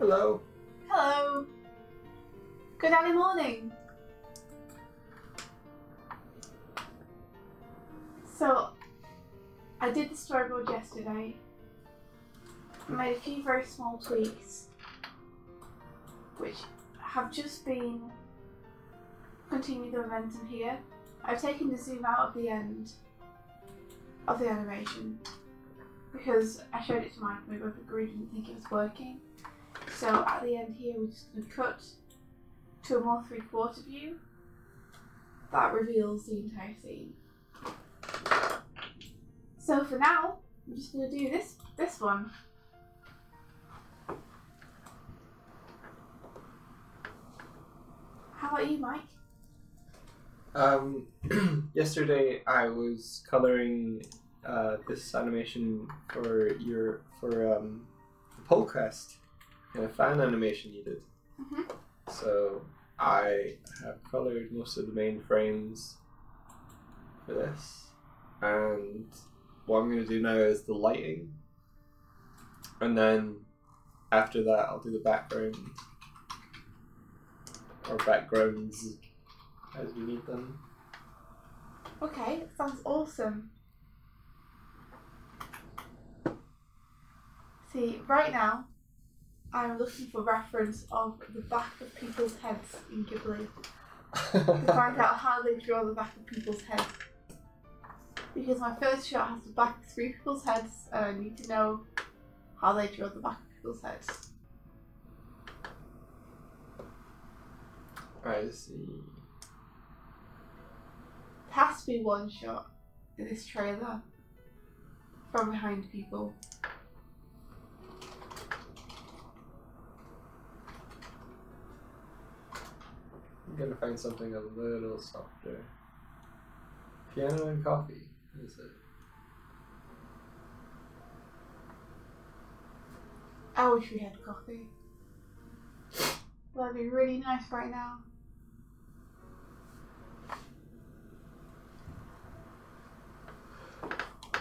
Hello. Hello. Good Animorning. So, I did the storyboard yesterday. I made a few very small tweaks, which have just been continue the momentum here. I've taken the zoom out of the end of the animation because I showed it to Mike and we both agreed we didn't think it was working. So at the end here we're just going to cut to a more 3/4 view that reveals the entire scene. So for now, I'm just going to do this one. How about you, Mike? Yesterday I was coloring this animation for the podcast, and a fan animation you did. Mm-hmm. So I have colored most of the main frames for this, and what I'm going to do now is the lighting, and then after that I'll do the background or backgrounds as we need them. Okay, sounds awesome. See, right now I'm looking for reference of the back of people's heads in Ghibli to find out how they draw the back of people's heads. Because my first shot has the back of 3 people's heads and I need to know how they draw the back of people's heads. I see. There has to be one shot in this trailer from behind people. I'm gonna find something a little softer. Piano and coffee, is it? I wish we had coffee. That'd be really nice right now.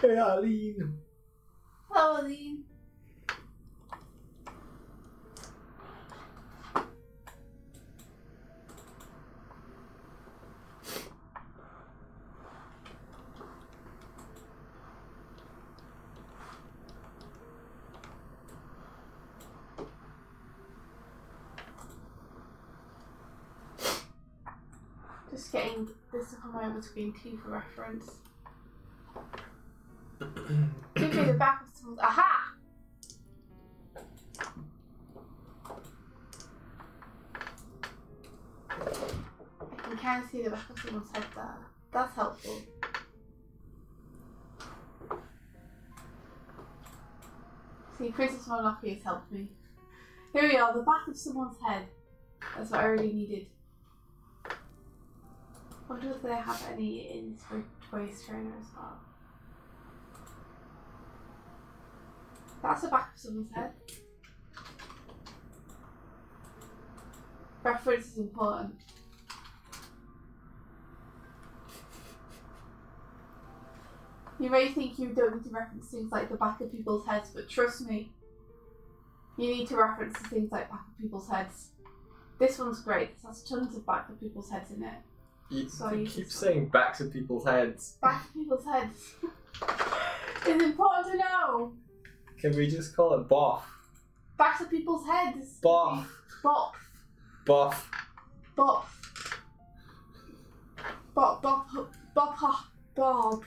Hey, Aline. Hello, Aline. Just getting this up on my other screen too for reference. Give me the back of someone's. Aha! I can kind of see the back of someone's head there. That's helpful. See, Princess Mononoke has helped me. Here we are, the back of someone's head. That's what I really needed. I wonder if they have any in Toys Trainer as well. That's the back of someone's head. Reference is important. You may think you don't need to reference things like the back of people's heads, but trust me, you need to reference things like back of people's heads. This one's great. This has tons of back of people's heads in it. You keep saying backs of people's heads. Back of people's heads. It's important to know. Can we just call it boff? Backs of people's heads. Boff. Bop. Boff. Bop. Bop. Bop. Bop. Bob.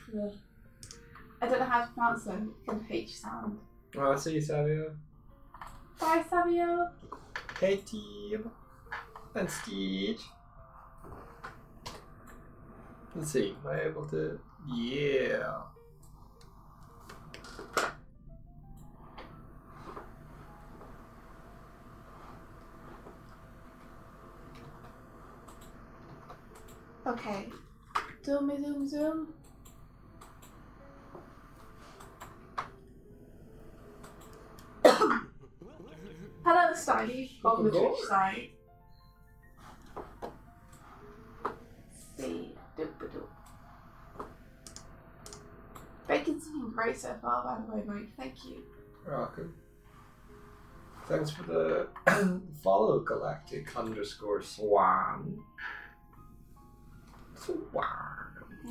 I don't know how to pronounce them. It's an H sound. Oh, I see you, Savio. Bye, Savio. Hey, team. And Steve. Let's see. Am I able to? Yeah. Okay. Zoom, zoom. Hello, Steve. On the Twitch side. See. Bacon's looking great so far, by the way, Mike. Thank you. You're welcome. Thanks for the follow, galactic_swan. Swan.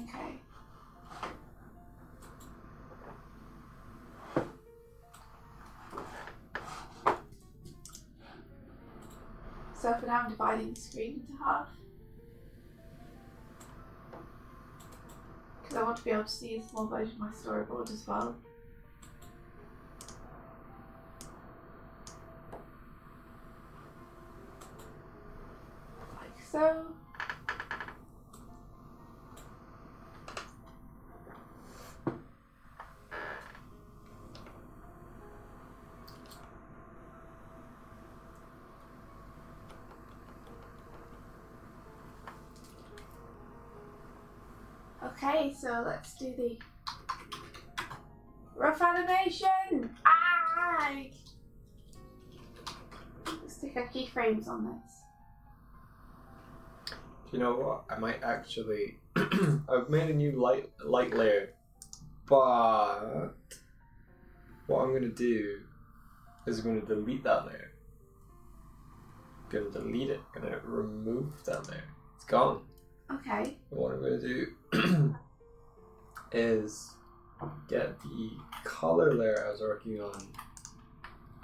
Okay. So for now I'm dividing the screen into half. Because I want to be able to see a small version of my storyboard as well. Like so. Okay, so let's do the rough animation. Let's stick our keyframes on this. Do you know what? I might actually. I've made a new light layer, but what I'm going to do is I'm going to delete that layer. I'm going to delete it. I'm going to remove that layer. It's gone. Okay. And what I'm going to do is get the color layer I was working on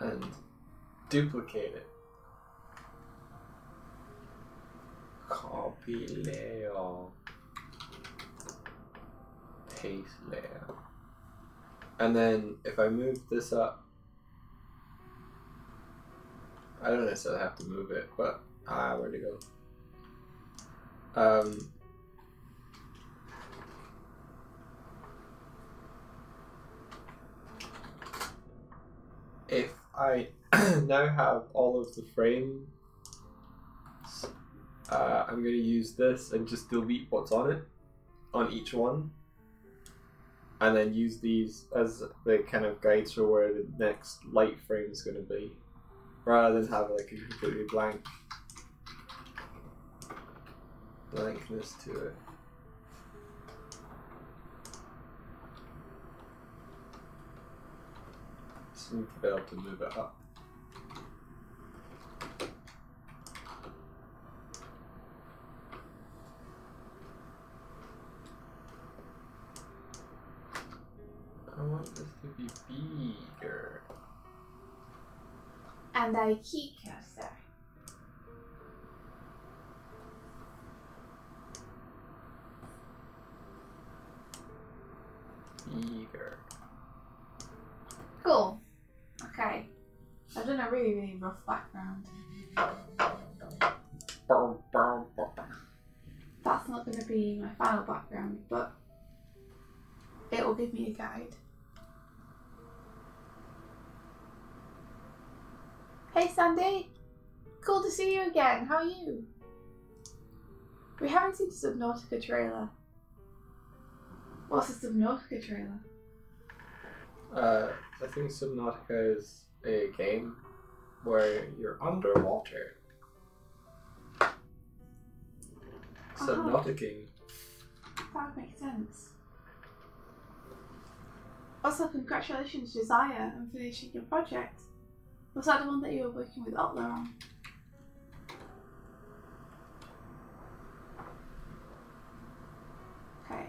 and duplicate it. Copy layer. Paste layer. And then if I move this up, I don't necessarily have to move it, but where'd it go? If I now have all of the frames, I'm going to use this and just delete what's on it, on each one, and then use these as the kind of guides for where the next light frame is going to be, rather than have like a completely blankness to it. Just need to be able to move it up. I want this to be bigger. And a key cursor. Bigger. Cool. Okay. I've done a really, really rough background. That's not going to be my final background, but it will give me a guide. Hey Sandy! Cool to see you again. How are you? We haven't seen the Subnautica trailer. What's the Subnautica trailer? I think Subnautica is a game where you're underwater. Subnauticing. That makes sense. Also, congratulations, Josiah, on finishing your project. Was that the one that you were working with Otler on? Okay.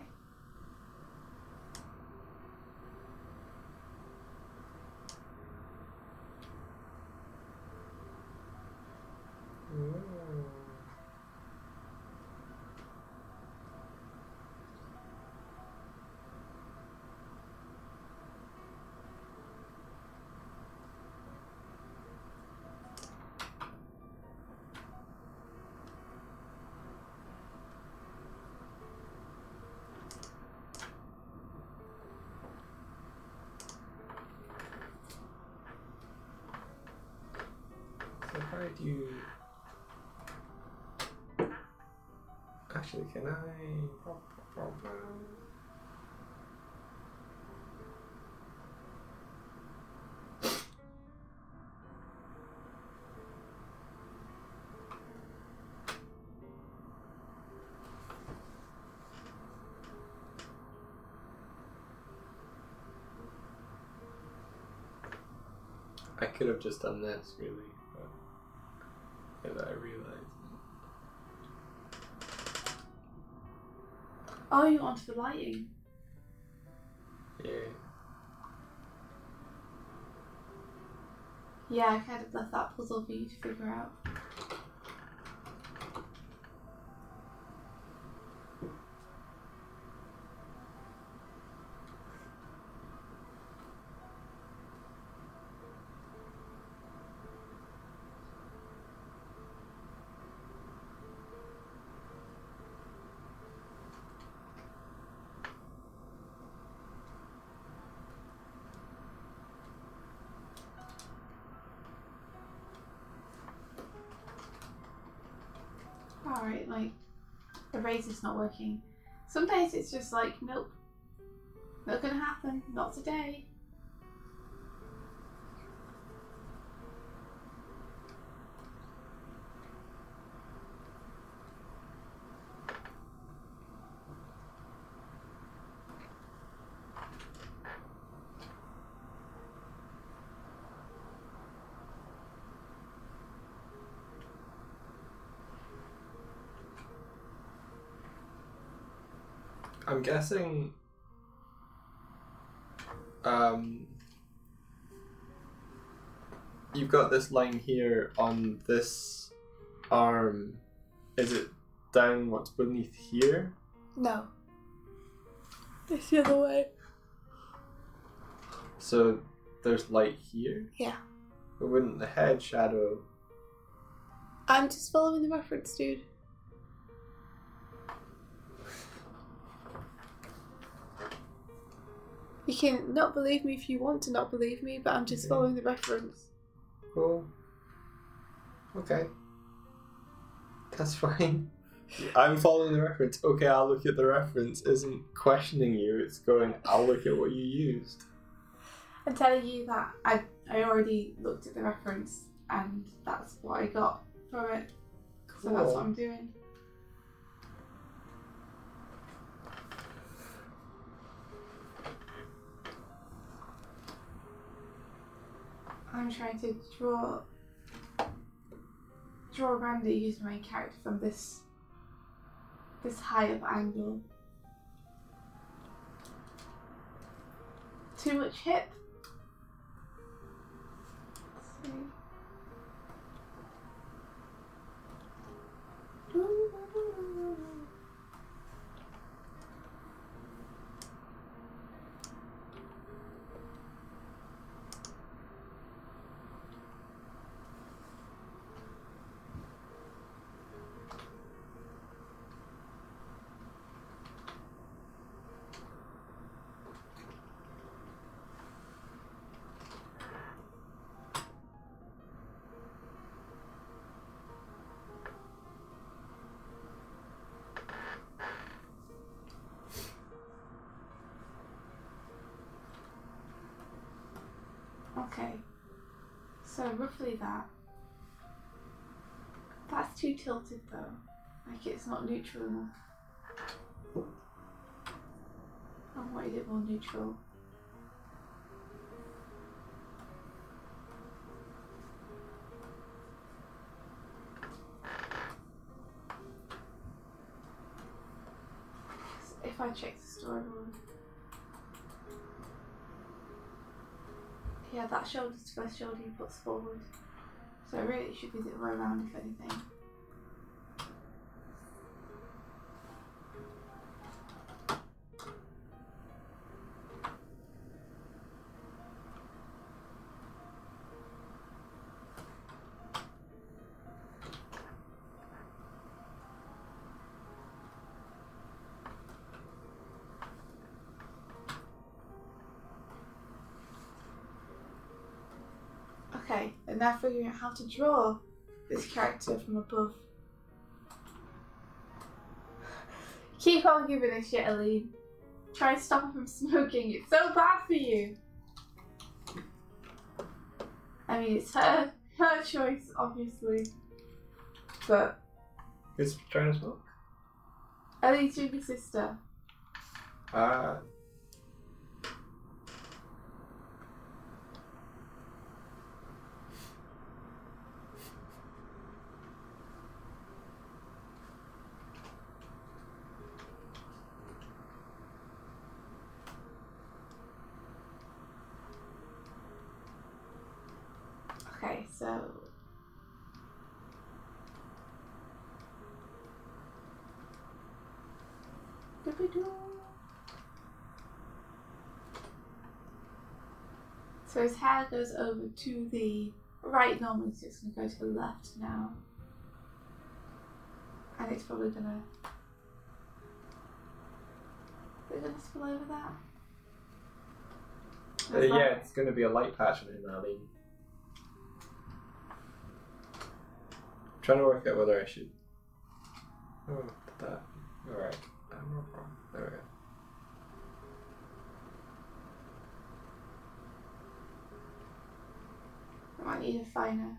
So how do you... Actually, can I... I could have just done this, really. But that I realised. Oh, you wanted the lighting? Yeah. Yeah, I kind of left that puzzle for you to figure out. Alright, like, the razor's not working. Some days it's just like, nope, not gonna happen, not today. I'm guessing you've got this line here on this arm. Is it down what's beneath here? No. It's the other way. So there's light here? Yeah. But wouldn't the head shadow... I'm just following the reference, dude. You can not believe me if you want to not believe me, but I'm just following the reference. Cool. Okay. That's fine. I'm following the reference. Okay, I'll look at the reference. Isn't questioning you, it's going, I'll look at what you used. I'm telling you that I already looked at the reference and that's what I got from it. So that's what I'm doing. I'm trying to draw Randy, who's the main character, from this high up angle. Too much hip. Let's see. Okay, so roughly that. That's too tilted though, like it's not neutral enough. I wanted it more neutral. If I check the storyboard. Yeah, that shoulder's the first shoulder he puts forward. So really it should be the other way around, if anything. Okay, and now figuring out how to draw this character from above. Keep on giving a shit, Aline. Try to stop her from smoking. It's so bad for you. I mean, it's her choice, obviously. But Who's trying to smoke? Aline's younger sister. so so his hair goes over to the right normally, so it's going to go to the left now. And it's probably going to... Is it going to spill over that? Yeah, it's going to be a light patch on him now, I mean. I'm trying to work out whether I should... Oh, that. Alright. There we go. I might need a finer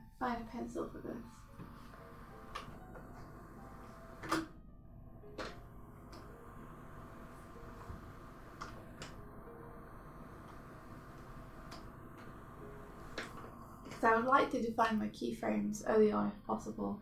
pencil for this. Because I would like to define my keyframes early on if possible.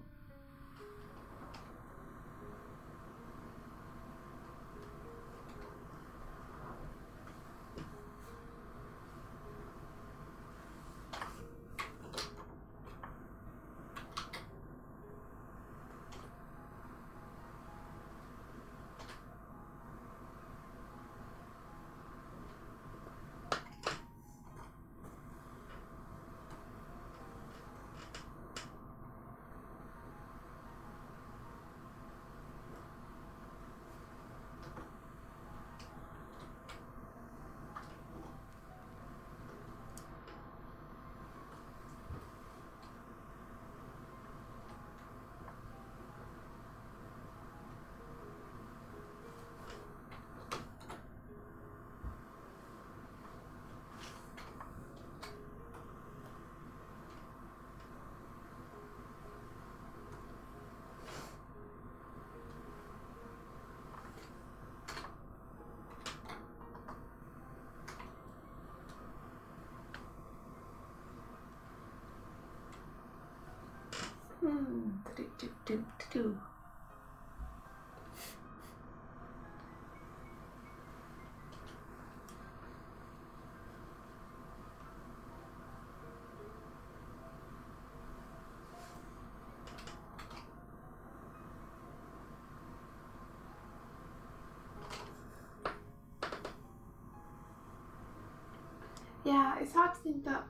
Yeah, it's hard to think that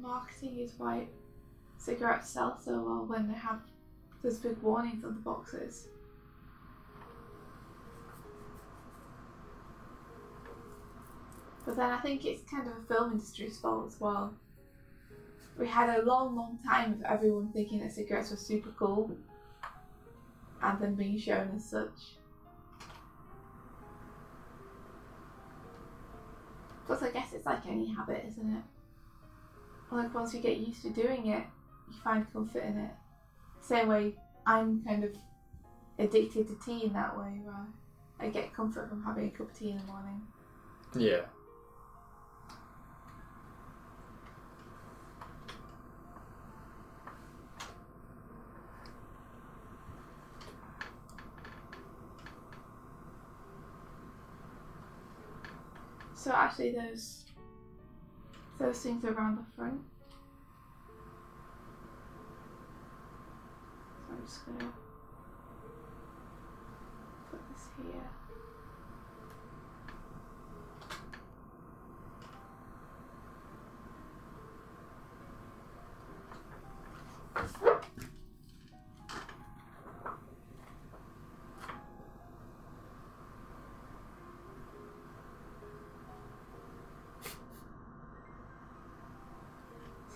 marketing is why cigarettes sell so well when they have those big warnings on the boxes. But then I think it's kind of a film industry's fault as well. We had a long time of everyone thinking that cigarettes were super cool and then being shown as such. Plus I guess it's like any habit, isn't it? Like once you get used to doing it, you find comfort in it. Same way I'm kind of addicted to tea in that way, where I get comfort from having a cup of tea in the morning. Yeah. So actually those things are around the front. So I'm just gonna put this here.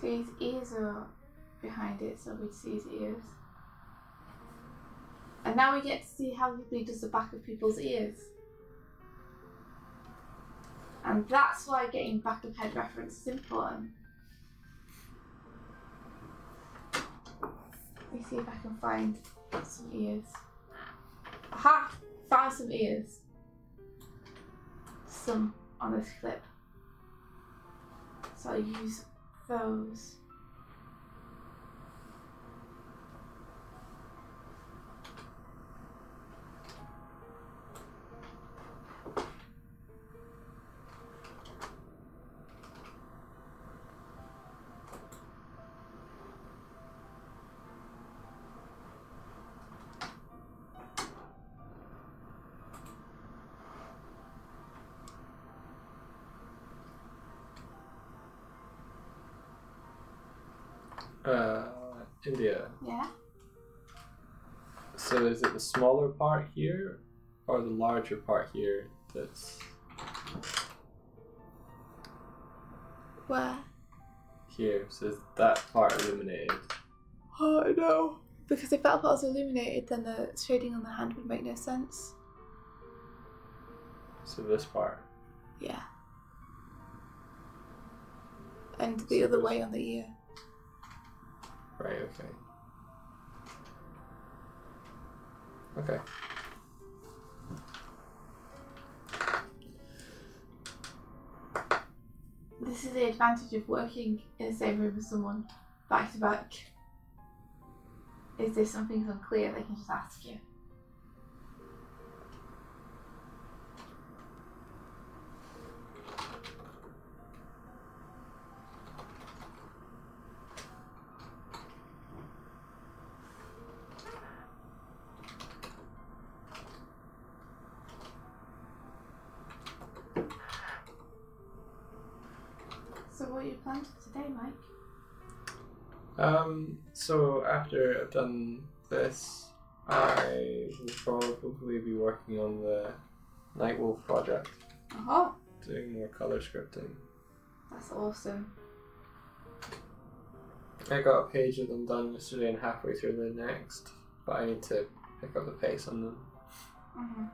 So his ears are behind it, so we'd see his ears. And now we get to see how Ghibli does the back of people's ears. And that's why getting back of head reference is important. Let me see if I can find some ears. Aha! Found some ears. Some on this clip. So I'll use those. India. Yeah. So is it the smaller part here or the larger part here that's Where? here? So is that part illuminated? Oh no. Because if that part was illuminated, then the shading on the hand would make no sense. So this part. Yeah. And the other way on the ear. Right, okay. Okay. This is the advantage of working in the same room with someone back to back. Is there something's unclear, they can just ask you. So what are your plans for today, Mike? So after I've done this, I will probably be working on the Night Wolf project. Oh, Doing more color scripting. that's awesome. I got a page of them done yesterday and halfway through the next, but I need to pick up the pace on them. Mm-hmm.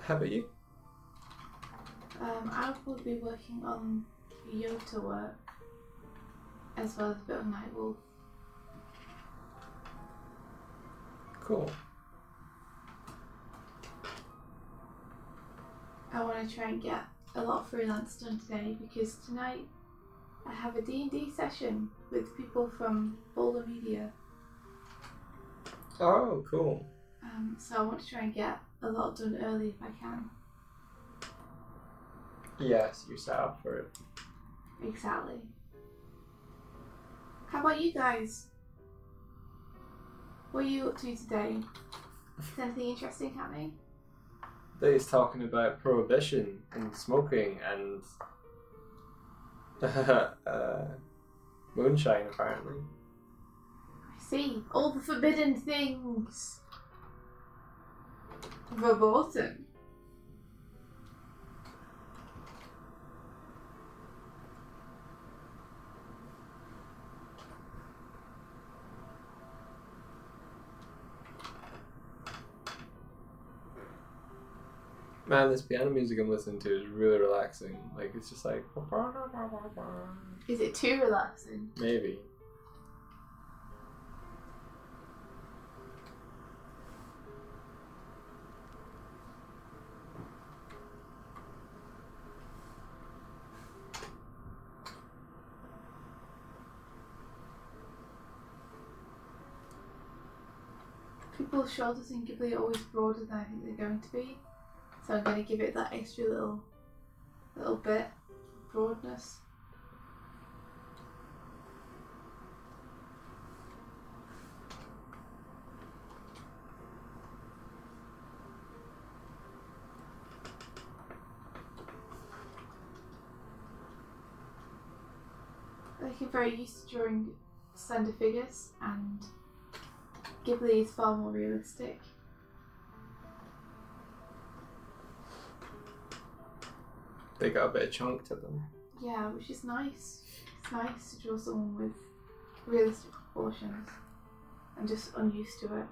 How about you? I'll probably be working on Yota work as well as a bit of Night Wolf. Cool. I want to try and get a lot of freelance done today because tonight I have a D&D session with people from Boulder Media. Oh, cool. So I want to try and get a lot done early if I can. Yes, you're set up for it. Exactly. How about you guys? What are you up to today? Is anything interesting happening? They's talking about prohibition and smoking and moonshine, apparently. I see. All the forbidden things. Verboten. Man, this piano music I'm listening to is really relaxing. Like, it's just like... Is it too relaxing? Maybe. People's shoulders in Ghibli are always broader than I think they're going to be. So I'm going to give it that extra little bit of broadness. I think I'm very used to drawing slender figures, and Ghibli is far more realistic. They got a bit of chunk to them. Yeah, which is nice. It's nice to draw someone with realistic proportions. I'm just unused to it.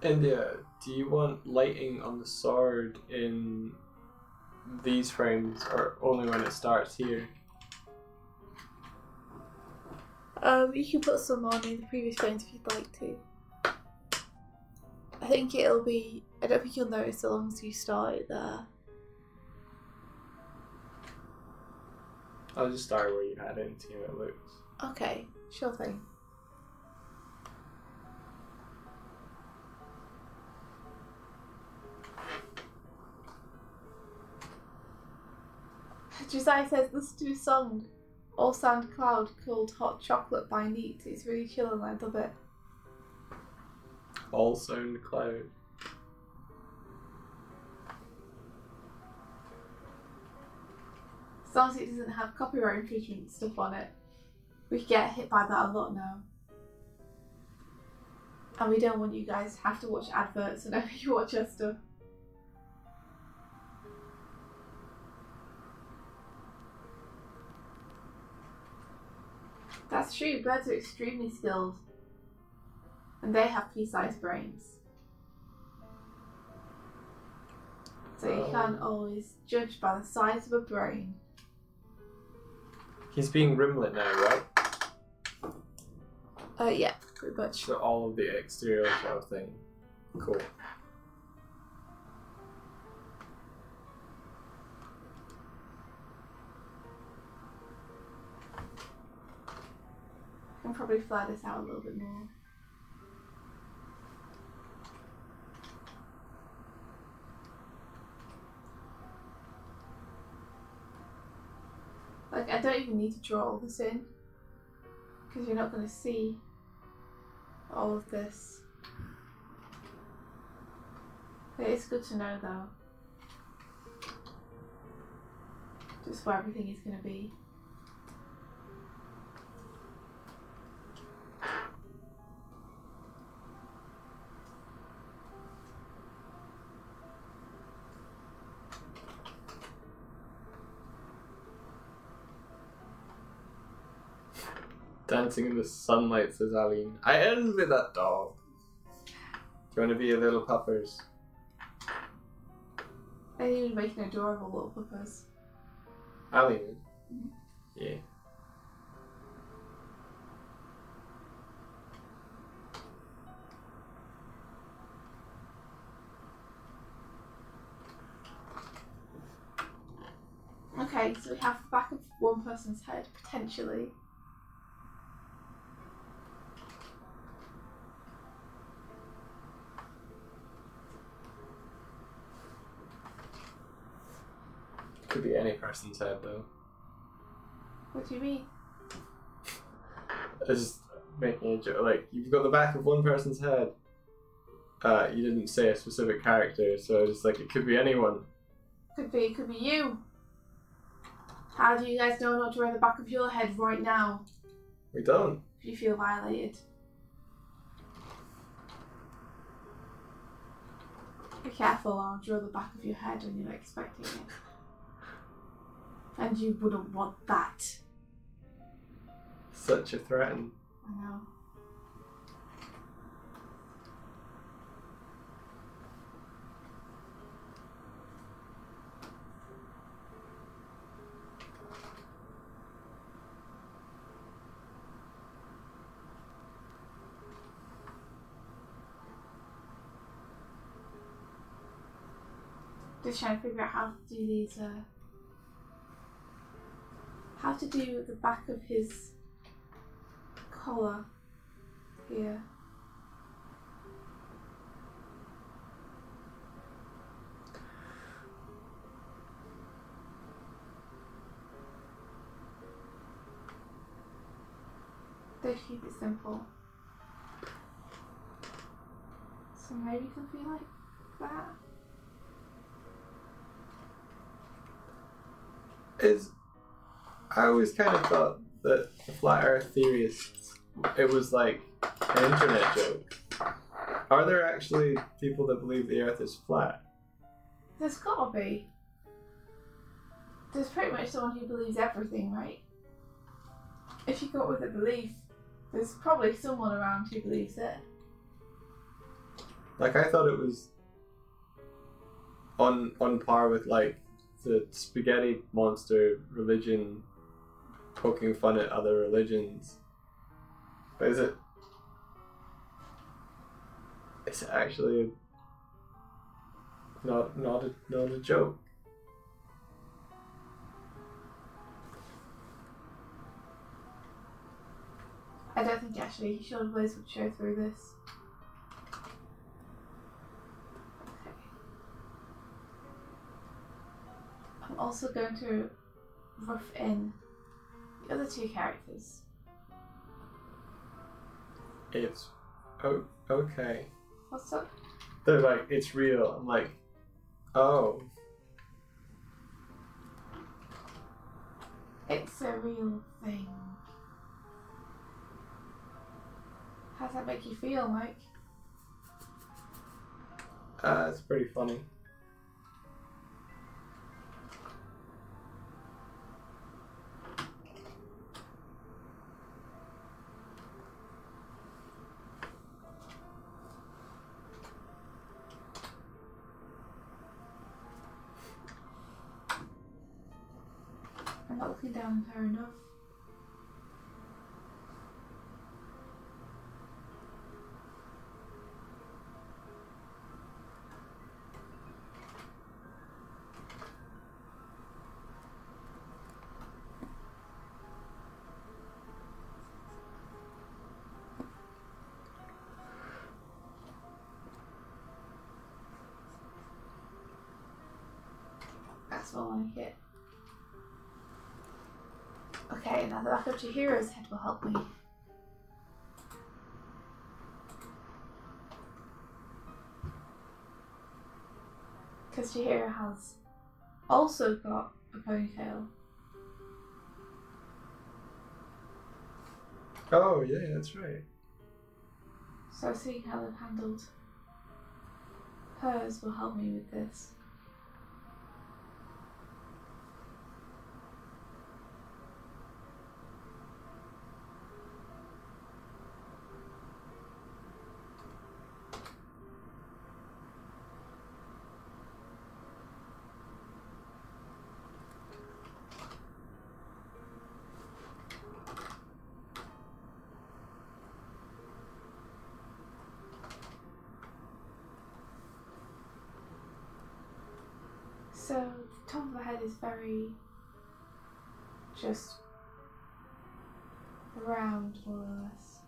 India, do you want lighting on the sword in these frames or only when it starts here? You can put some on in the previous frames if you'd like to. I think it'll be... I don't think you'll notice so long as you start it there. I'll just start where you had it and see how it looks. Okay, sure thing. Josiah says, listen to a song, All Sound Cloud, called Hot Chocolate by Neat. It's really chill and I love it. All Sound Cloud. As long as it doesn't have copyright infringement stuff on it. We get hit by that a lot now. And we don't want you guys to have to watch adverts whenever you watch our stuff. That's true, birds are extremely skilled. And they have pea-sized brains. So you can't always judge by the size of a brain. He's being rimlet now, right? Yeah, pretty much. So all of the exterior sort of thing. Cool. I can probably fly this out a little bit more. Like, I don't even need to draw all this in, because you're not going to see all of this. But it's good to know though, just where everything is going to be. Dancing in the sunlight, says Aline. I envy that dog. Do you want to be a little puppers? They're even making adorable little puppers. Aline is? Mm-hmm. Yeah. Okay, so we have the back of one person's head, potentially. Could be any person's head, though. What do you mean? I was just making a joke. Like, you've got the back of one person's head. You didn't say a specific character, so just like, it could be anyone. Could be you. How do you guys know not to wear the back of your head right now? We don't. If you feel violated. Be careful, I'll draw the back of your head when you're not expecting it. And you wouldn't want that. Such a threat. I know. Just trying to figure out how to do these, how to do the back of his collar here. They keep it simple. So maybe something like that. I always kind of thought that the flat earth theorists, it was like an internet joke. Are there actually people that believe the earth is flat? There's gotta be. There's pretty much someone who believes everything, right? If you go up with a belief, there's probably someone around who believes it. Like, I thought it was on par with like the spaghetti monster religion poking fun at other religions. But is it actually not a joke? I don't think actually Sean Blaze would show through this. Okay. I'm also going to rough in the other two characters. It's okay. What's up? They're like, it's real. I'm like, oh. It's a real thing. How does that make you feel, Mike? It's pretty funny. I'm not looking down on her enough. That's more like it. Okay, now the back of Chihiro's head will help me. Because Chihiro has also got a ponytail. Oh, yeah, that's right. So seeing how they've handled hers will help me with this. So, the top of the head is very just round, more or less.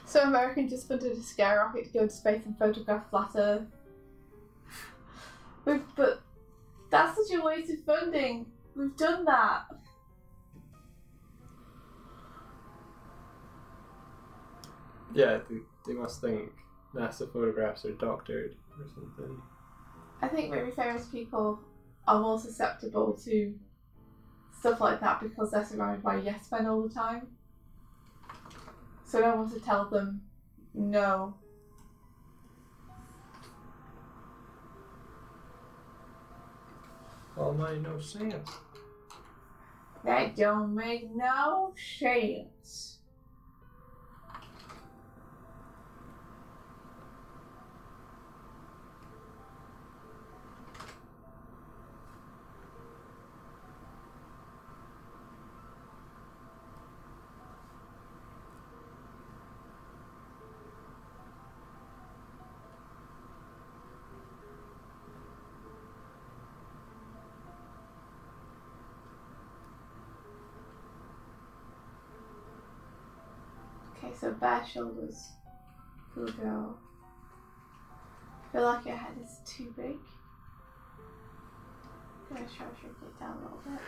So American just funded a scare rocket to go into space and photograph flat Earth. But that's such a waste of funding. We've done that. Yeah, they must think NASA photographs are doctored or something. I think maybe famous people are more susceptible to stuff like that because they're surrounded by yes men all the time. So no one wants to tell them no. All mine no sense. That don't make no sense. Okay, so bare shoulders. Cool girl. I feel like your head is too big. I'm gonna try to shrink it down a little bit.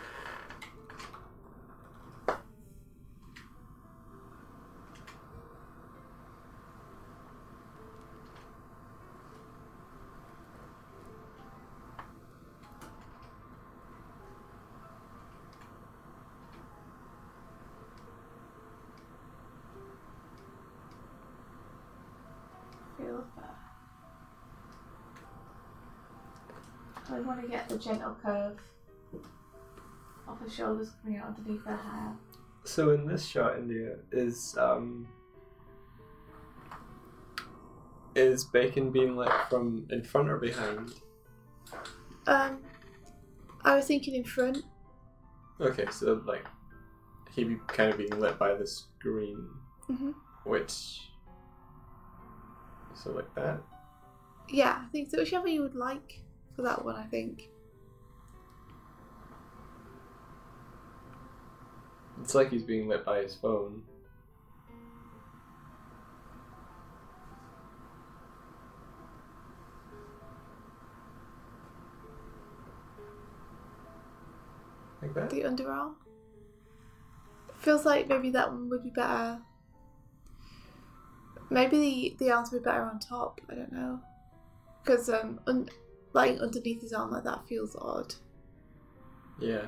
Feel that. I want to get the gentle curve of the shoulders coming out underneath her hair. So in this shot, India, is bacon being lit from in front or behind? I was thinking in front. Okay, so like he'd be kind of being lit by the screen, Mm-hmm. which So like that? Yeah, I think so. Whichever you would like for that one, I think. It's like he's being lit by his phone. Like that? The underarm. Feels like maybe that one would be better. Maybe the arms would be better on top. I don't know. Because lying underneath his arm like that feels odd. Yeah.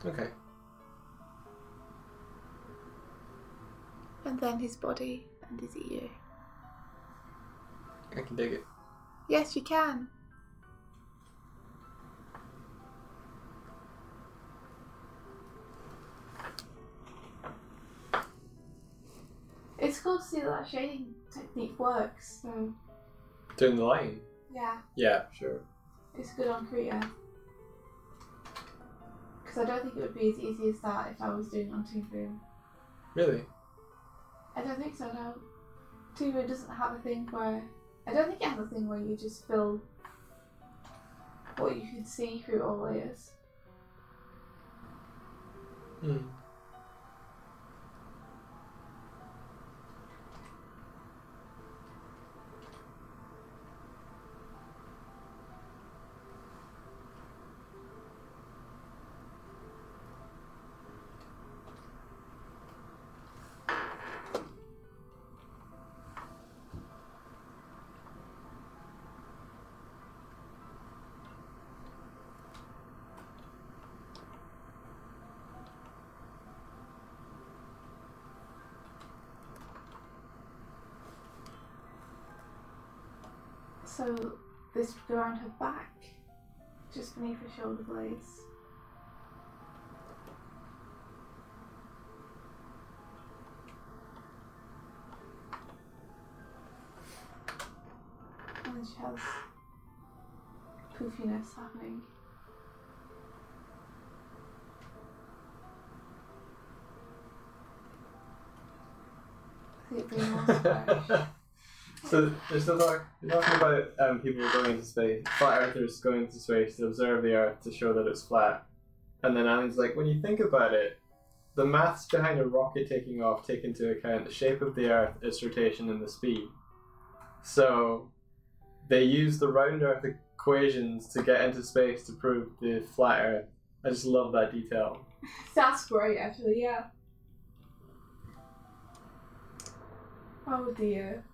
Okay. And then his body and his ear. I can dig it. Yes, you can. It's cool to see that shading technique works. So Doing the lighting? yeah, Yeah, sure. it's good on Krita. Because I don't think it would be as easy as that if I was doing it on Toon Boom. Really? I don't think so, no. Toon Boom doesn't have a thing where... I don't think it has a thing where you just fill what you can see through all layers. Hmm. So this would go around her back, just beneath her shoulder blades. And then she has poofiness happening. I think it'd be more squarish. So there's still talking about people going into space, flat earthers going into space to observe the Earth to show that it's flat. And then Alan's like, when you think about it, the maths behind a rocket taking off take into account the shape of the Earth, its rotation, and the speed. So they use the round Earth equations to get into space to prove the flat Earth. I just love that detail. That's great, actually, yeah. Oh dear.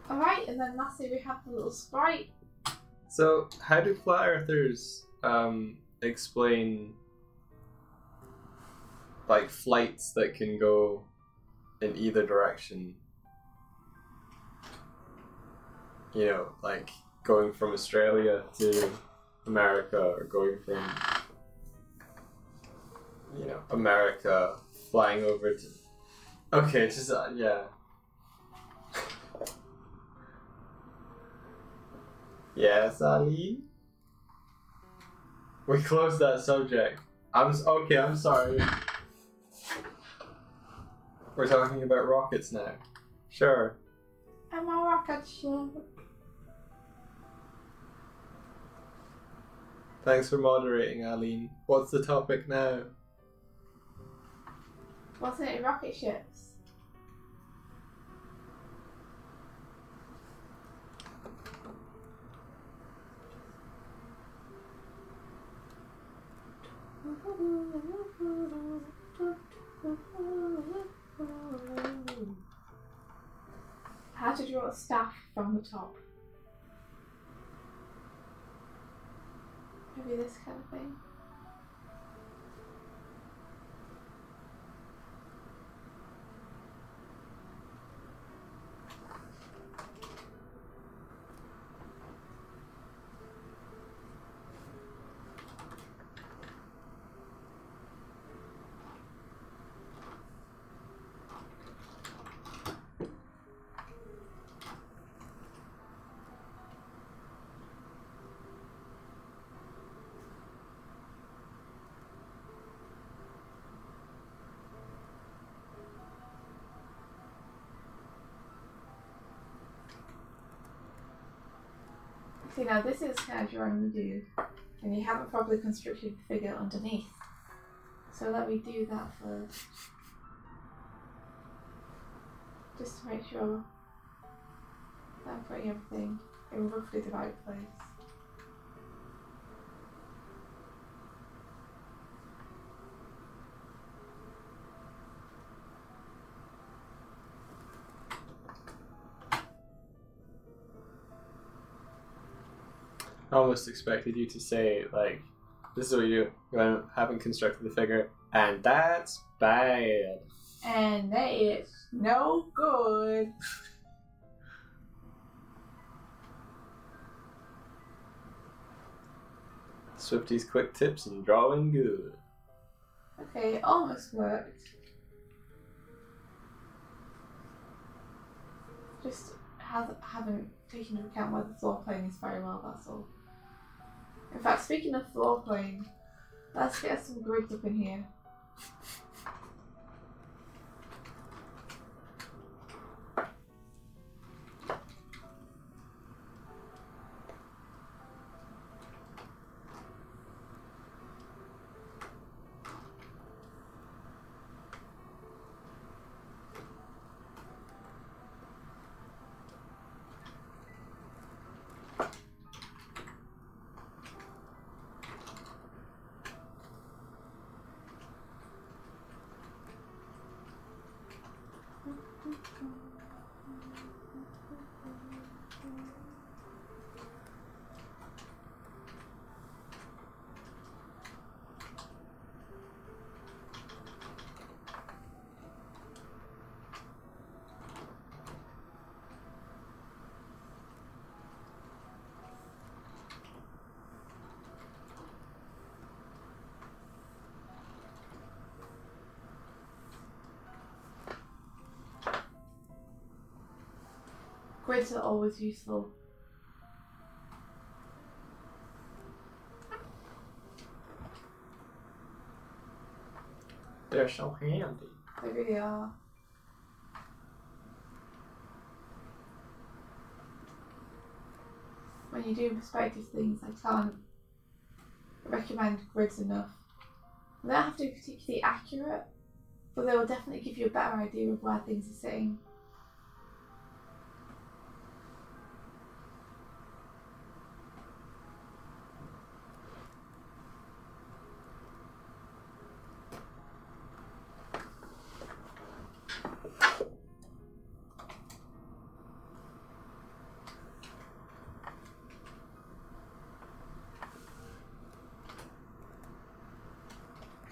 Alright, and then lastly we have the little sprite. So how do flat earthers explain like flights that can go in either direction? You know, like going from Australia to America, or going from, you know, America flying over to... Okay, just, yeah. Yes, Ali? We closed that subject. Okay, I'm sorry. We're talking about rockets now. Sure. I'm a rocket ship. Thanks for moderating, Aline. What's the topic now? Wasn't it rocket ships? How to draw a staff from the top. Maybe this kind of thing. See, now this is kind of drawing you do, and you haven't properly constructed the figure underneath. So let me do that first. Just to make sure that I'm putting everything in roughly the right place. I almost expected you to say, like, this is what you do. You haven't constructed the figure, and that's bad. And that is no good. Swifty's quick tips and drawing good. Okay, it almost worked. Just haven't taken into account where the floor plane is very well, that's all. In fact, speaking of floor plane, let's get some grids up in here. Grids are always useful. They're so handy. They really are. When you're doing perspective things, I can't recommend grids enough. They don't have to be particularly accurate, but they will definitely give you a better idea of where things are sitting.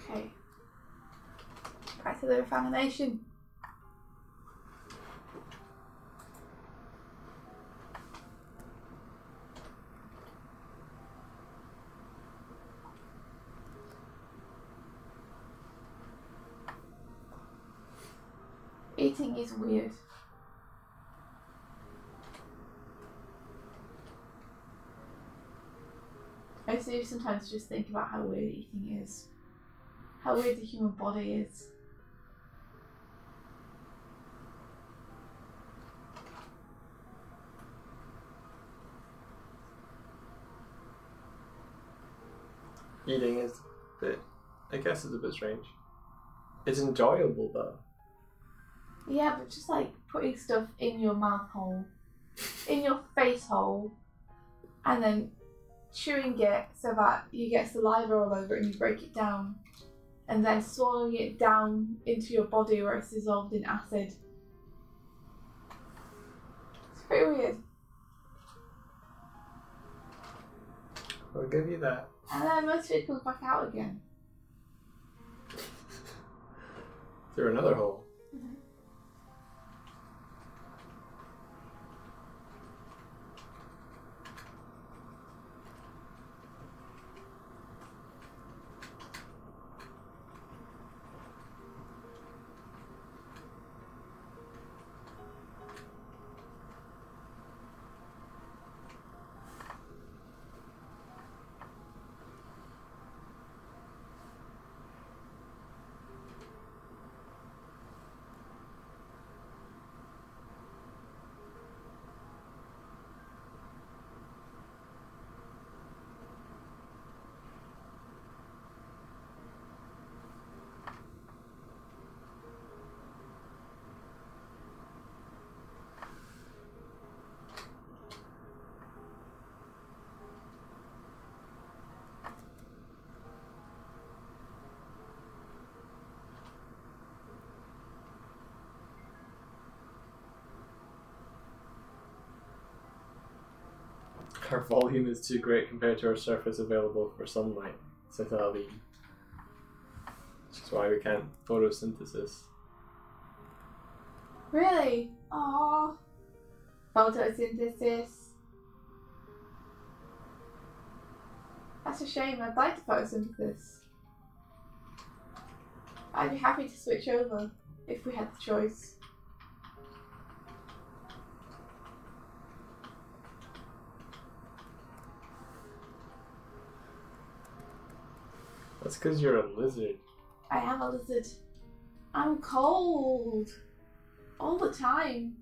Okay, back to the rough animation. Eating is weird. I do sometimes just think about how weird eating is. How weird the human body is. Eating is a bit, I guess it's a bit strange. It's enjoyable though. Yeah, but just like putting stuff in your mouth hole, in your face hole, and then chewing it so that you get saliva all over it and you break it down, and then swallowing it down into your body where it's dissolved in acid. It's pretty weird. I'll give you that. And then most of it comes back out again. Through another hole. Our volume is too great compared to our surface available for sunlight, said Ali. Which is why we can't photosynthesis. Really? Aww. Photosynthesis. That's a shame. I'd like to photosynthesis. I'd be happy to switch over if we had the choice. That's because you're a lizard. I am a lizard. I'm cold. All the time.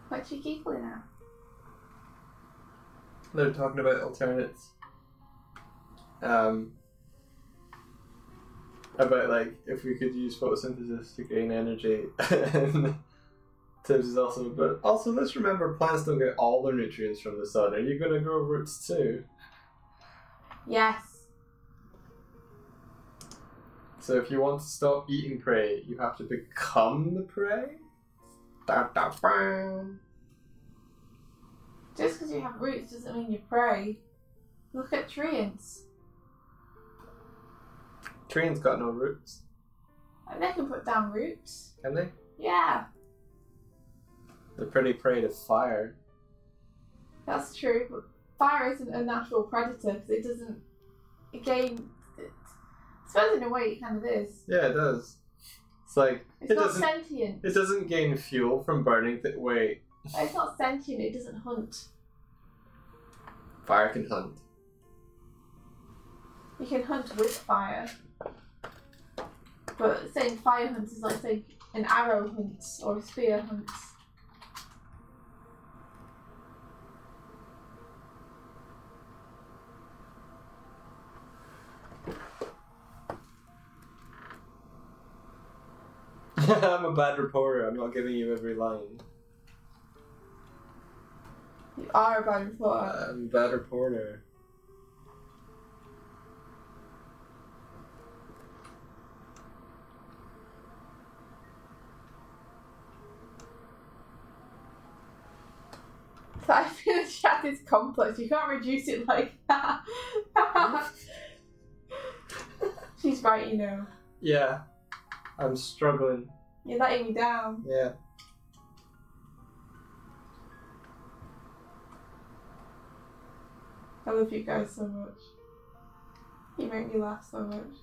What you giggling at? They're talking about alternates. About like if we could use photosynthesis to gain energy. And Tibbs is also, but also let's remember plants don't get all their nutrients from the sun. Are you going to grow roots too? Yes. So if you want to stop eating prey, you have to become the prey? Da, da, da. Just because you have roots doesn't mean you're prey. Look at treants. Treants got no roots. And they can put down roots. Can they? Yeah, They're pretty prey to fire. that's true. But fire isn't a natural predator because it doesn't. Again, I suppose in a way it kind of is. Yeah, it does. It's like It's it not doesn't. sentient. It doesn't gain fuel from burning. Wait, It's not sentient. It doesn't hunt. fire can hunt. You can hunt with fire. But saying fire hunts is like saying an arrow hunts or a spear hunts. I'm a bad reporter. I'm not giving you every line. You are a bad reporter. I'm a bad reporter. Type in the chat is complex. You can't reduce it like that. She's right, you know. Yeah, I'm struggling. You're letting me down. Yeah. I love you guys so much. You make me laugh so much.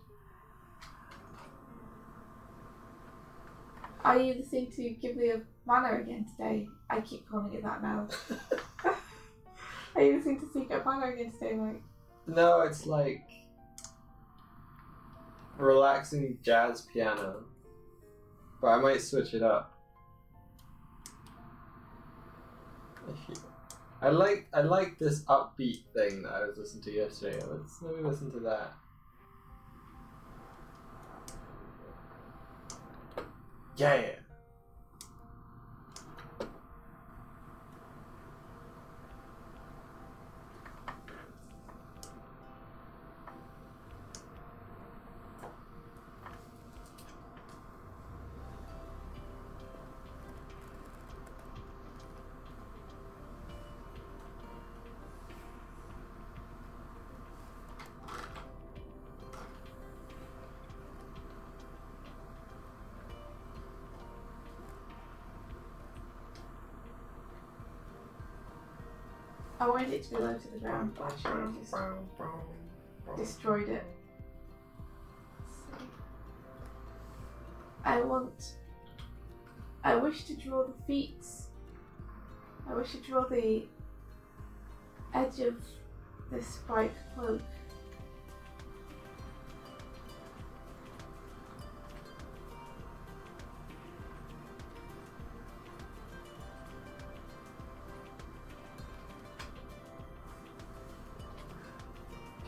Are you listening to Ghibli Manor again today? I keep calling it that now. Are you listening to Secret Manor again today, Mike? No, it's like relaxing jazz piano. But I might switch it up. I like this upbeat thing that I was listening to yesterday. Let's maybe listen to that. Yeah. I wanted it to be low to the ground, but actually I just destroyed it. Let's see. I wish to draw the feet. I wish to draw the edge of this sprite cloak.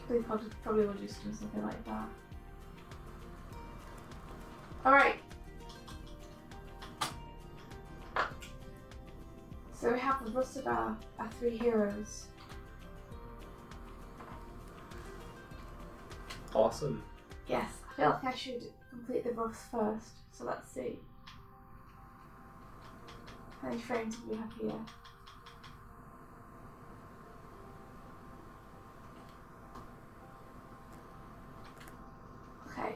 They probably will just do something like that. Alright. So we have the rest of our 3 heroes. Awesome. Yes, I feel like I should complete the boss first, so let's see. How many frames do we have here? Okay.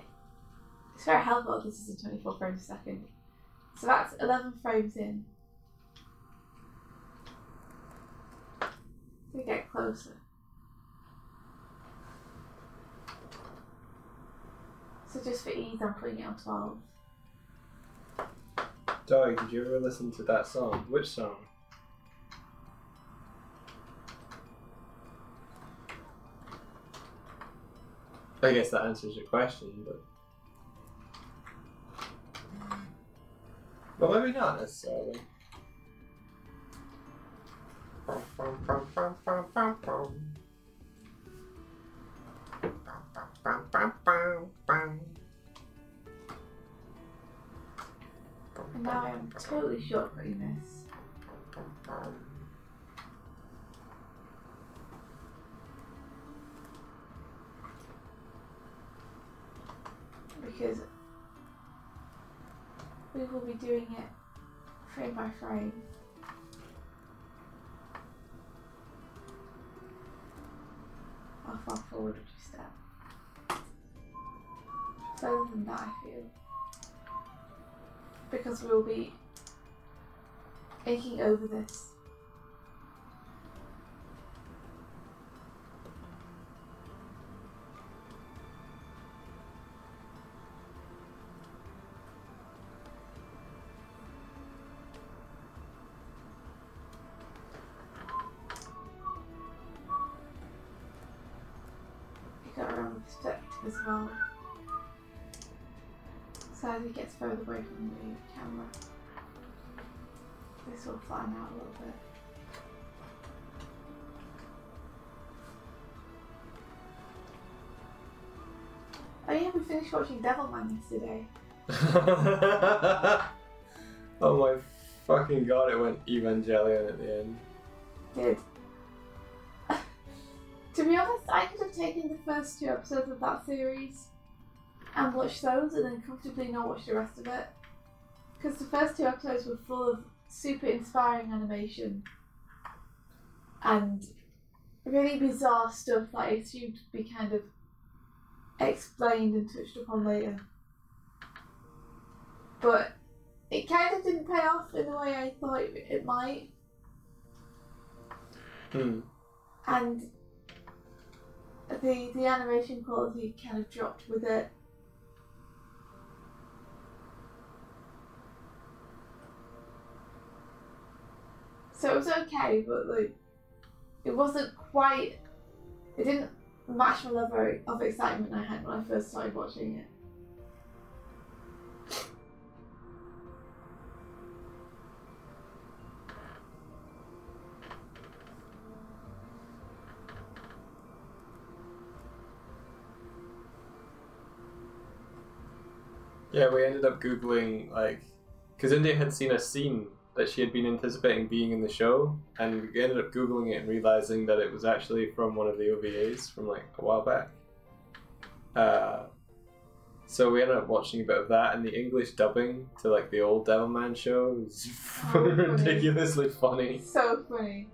It's very helpful this is a 24 frames a second. So that's 11 frames in. We get closer. So just for ease, I'm putting it on 12. Doig, did you ever listen to that song? Which song? I guess that answers your question, but maybe not necessarily. And now I am totally shortcutting this. Because we will be doing it frame by frame. How far forward would you step? Further than that, I feel. Because we'll be inking over this. You got to remember perspective as well. So as it gets further away from the camera, this will flatten out a little bit. Oh yeah, we finished watching Devilman yesterday. Oh my fucking god, it went Evangelion at the end. Did. To be honest, I could have taken the first 2 episodes of that series and watch those and then comfortably not watch the rest of it. Because the first 2 episodes were full of super inspiring animation and really bizarre stuff that I assumed would be kind of explained and touched upon later. But it kind of didn't pay off in the way I thought it might. And the animation quality kind of dropped with it. So it was okay, but like, it wasn't quite, it didn't match my level of excitement I had when I first started watching it. Yeah, we ended up Googling, like, because India had seen a scene that she had been anticipating being in the show, and we ended up Googling it and realizing that it was actually from one of the OVAs from like a while back. So we ended up watching a bit of that, and the English dubbing to like the old Devilman show was ridiculously funny. So funny.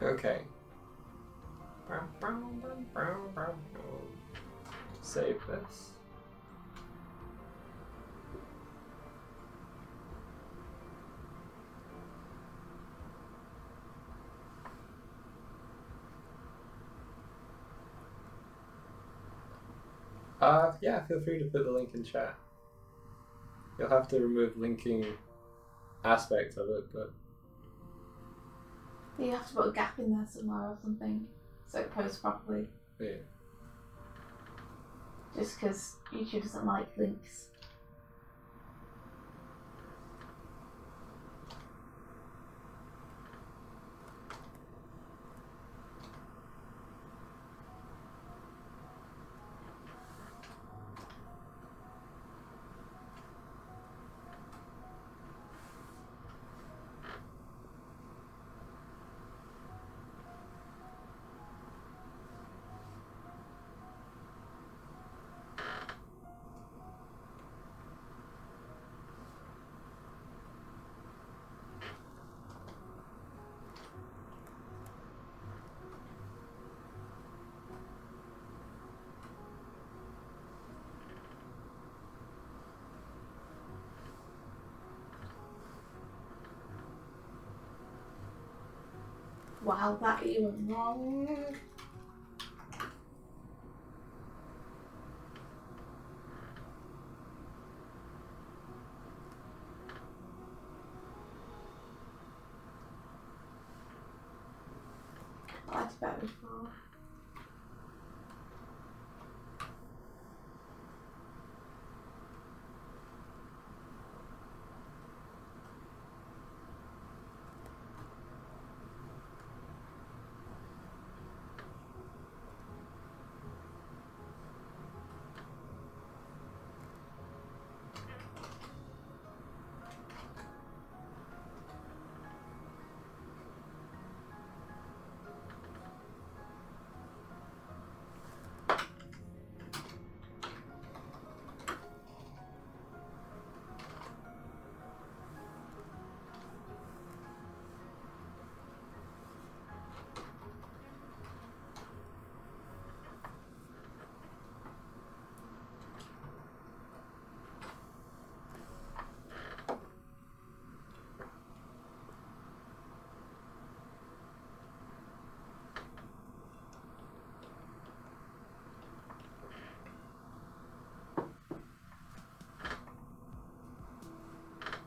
Okay. Save this. Yeah, feel free to put the link in chat. You'll have to remove linking aspects of it, but... You have to put a gap in there somewhere or something, so it posts properly. Yeah. Just because YouTube doesn't like links. Wow, that you were wrong. That's better before.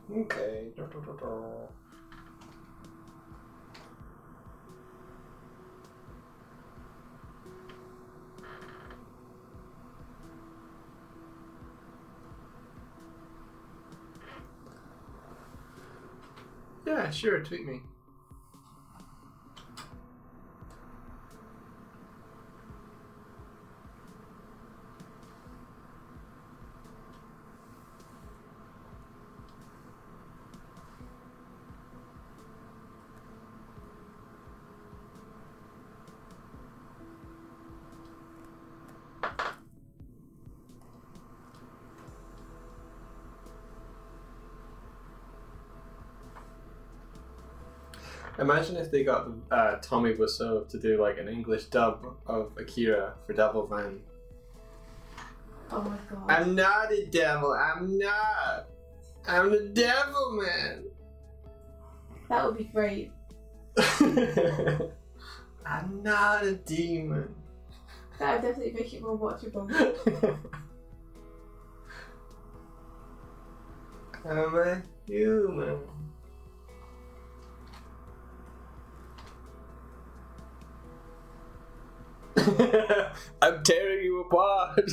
Okay. Yeah, sure, tweet me. Imagine if they got Tommy Wiseau to do like an English dub of Akira for Devilman. Oh my god. I'm not a devil, I'm not. I'm the devil man. That would be great. I'm not a demon. That would definitely make it more watchable. I'm a human. I'm tearing you apart.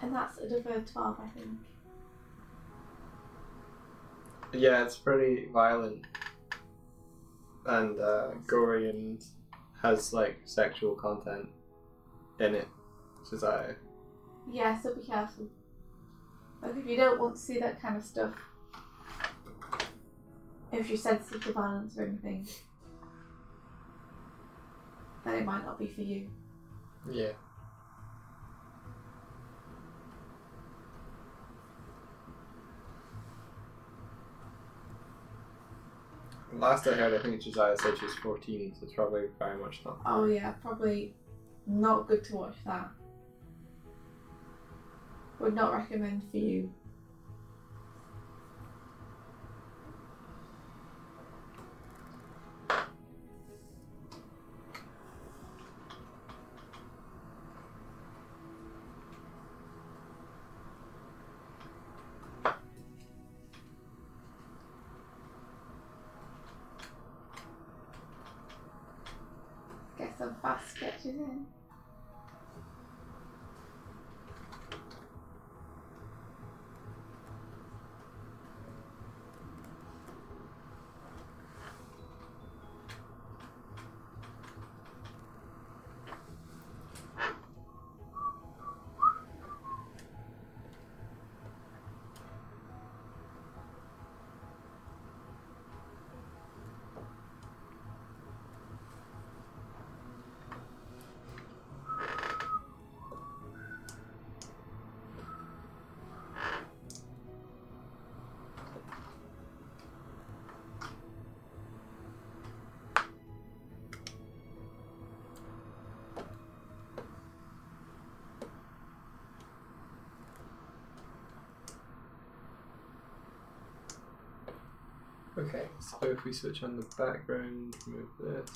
And that's another 12, I think. Yeah, it's pretty violent and gory and has like sexual content in it, Josiah. Yeah, so be careful. Like, if you don't want to see that kind of stuff, if you're sensitive to violence or anything, then it might not be for you. Yeah. Last I heard, I think Josiah said she was 14, so it's probably very much not. Oh yeah, probably not good to watch that. Would not recommend for you. Get some fast sketches in. Okay, so if we switch on the background, move this.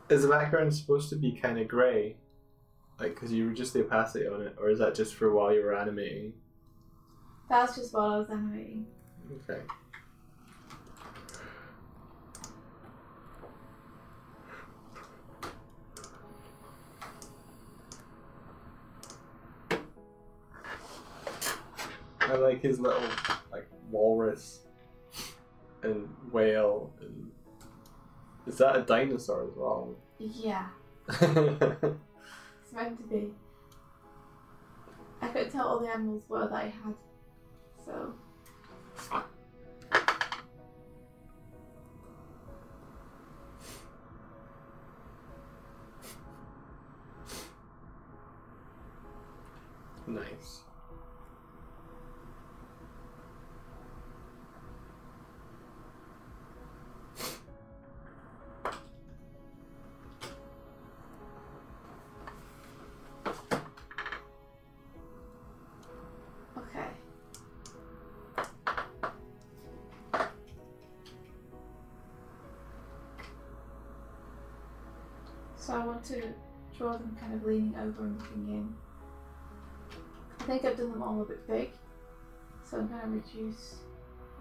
Is the background supposed to be kind of grey? Like, because you reduce the opacity on it, or is that just for while you were animating? That's just while I was animating. Okay. I like his little, like, walrus and whale. And... Is that a dinosaur as well? Yeah, it's meant to be. I couldn't tell all the animals were that I had, so. Nice. Okay. So I want to draw them kind of leaning over and looking in. I think I've done them all a bit big, so I'm going to reduce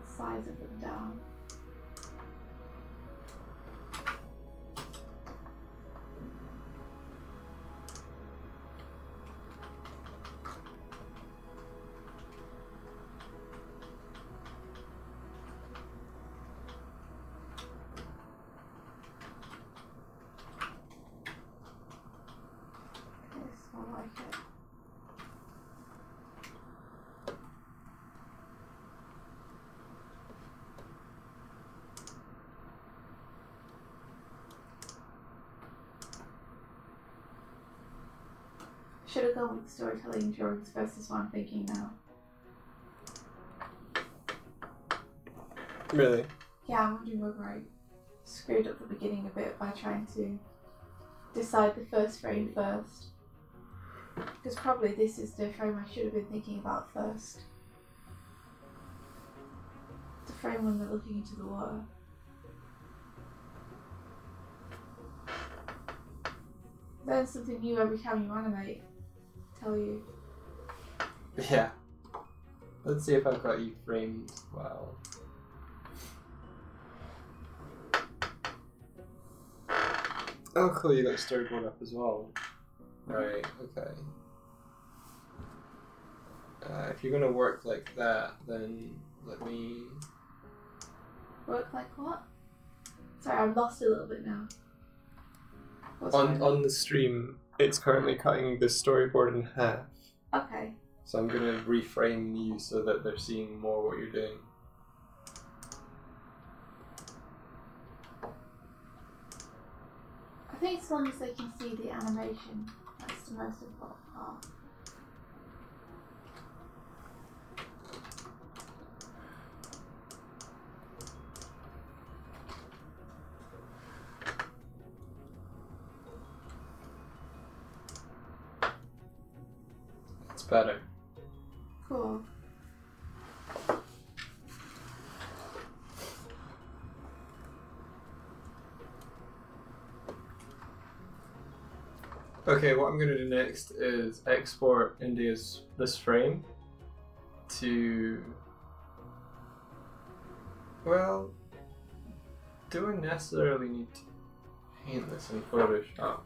the size of them down. Okay, so I like it. Should have gone with storytelling drawings first, is what I'm thinking now. Really? Yeah, I'm wondering whether I screwed up the beginning a bit by trying to decide the first frame first. Because probably this is the frame I should have been thinking about first. The frame when they're looking into the water. learn something new every time you animate. Tell you. Yeah. Let's see if I've got you framed well. Oh cool, you got the storyboard up as well. Right, okay. If you're gonna work like that, then let me... Work like what? Sorry, I've lost a little bit now. On the stream, it's currently cutting the storyboard in half. Okay. So I'm gonna reframe you so that they're seeing more what you're doing. I think as long as they can see the animation, that's the most important part. It's better. Cool. Okay, what I'm going to do next is export this frame to... Well, do I necessarily need to paint this in Photoshop?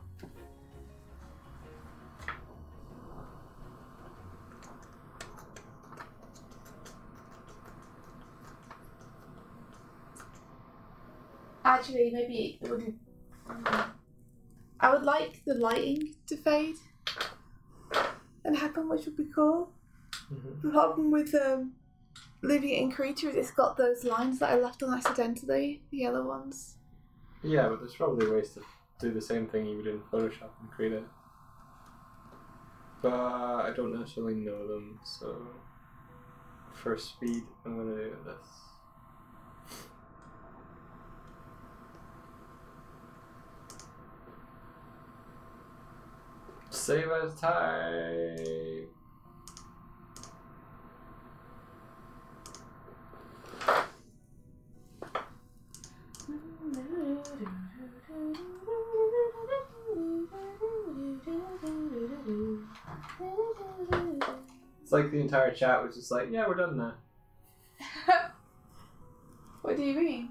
Actually, maybe it wouldn't. I would like the lighting to fade and happen, which would be cool. Mm-hmm. The problem with Living It in Creature is it's got those lines that I left on accidentally, the yellow ones. Yeah, but there's probably ways to do the same thing you would in Photoshop and create it. But I don't necessarily know them, so for speed, I'm going to do this. Save as type. It's like the entire chat was just like, yeah, we're done now. What do you mean?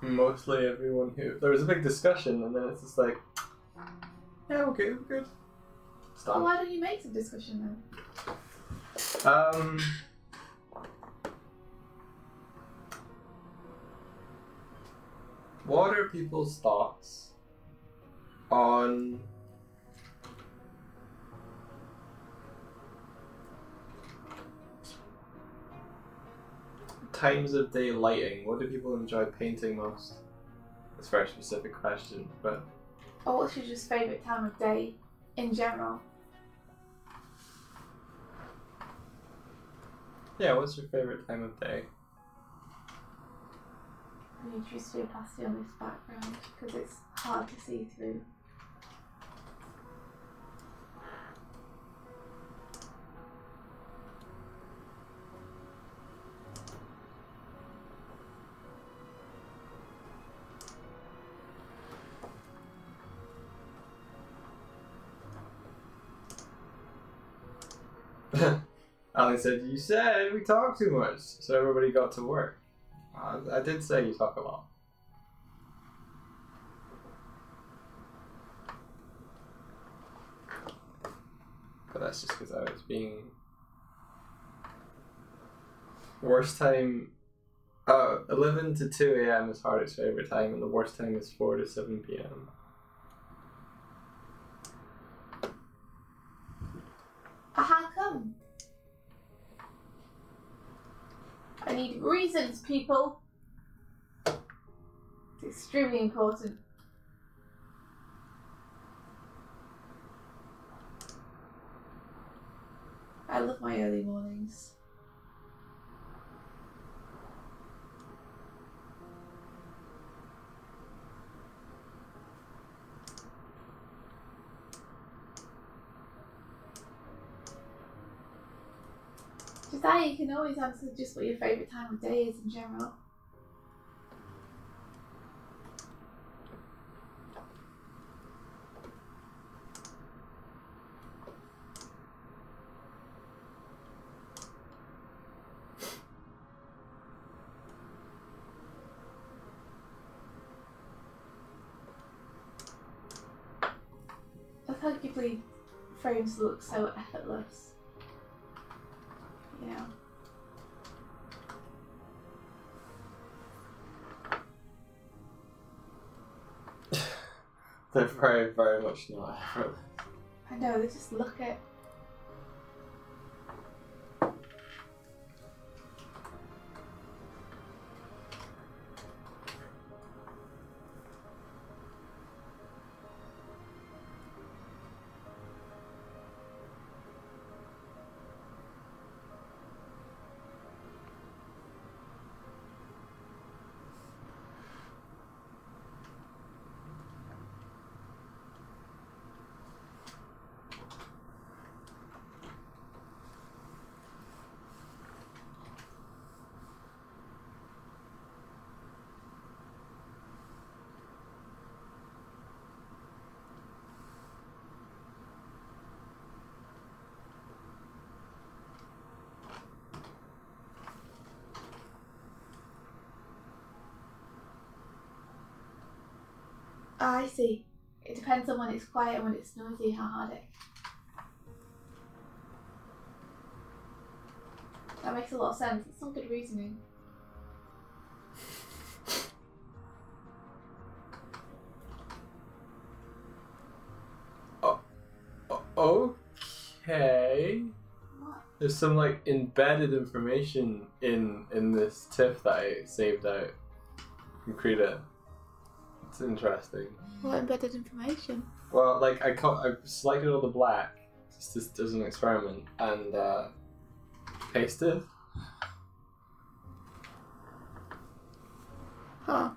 Mostly everyone who... There was a big discussion and then it's just like, yeah, okay, we're good. Stop. Well, why don't you make some discussion then? What are people's thoughts on times of day lighting? What do people enjoy painting most? It's a very specific question, but... Or what's your just favourite time of day in general? Yeah, what's your favourite time of day? I need you to do opacity on this background because it's hard to see through. Alan said, you said we talk too much, so everybody got to work. I did say you talk a lot. But that's just because I was being... Worst time... 11 to 2 a.m. is hardest favourite time, and the worst time is 4 to 7 p.m. How come? I need reasons, people. It's extremely important. I love my early mornings. Just that you can always answer just what your favourite time of day is in general. the Ghibli frames look so effortless. You know. They're very, very much not effortless. I know, they just look it. Ah, I see. It depends on when it's quiet and when it's noisy, how hard it. That makes a lot of sense. It's some good reasoning. Okay. What? There's some like embedded information in this TIFF that I saved out from Krita. It's interesting. What embedded information? Well, like I selected all the black just as an experiment and pasted. Huh.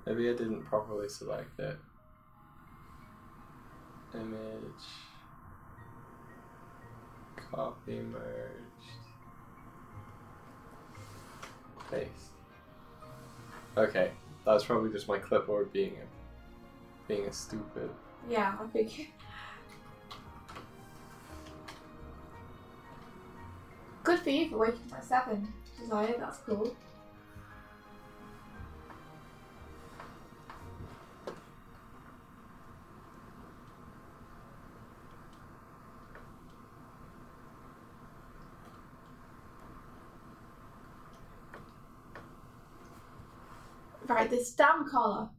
Maybe I didn't properly select it. Image. Copy, merged. Paste. Okay, that's probably just my clipboard being a stupid. Yeah, I think. Good for you for waking up at 7, Josiah, that's cool. Right, this damn collar.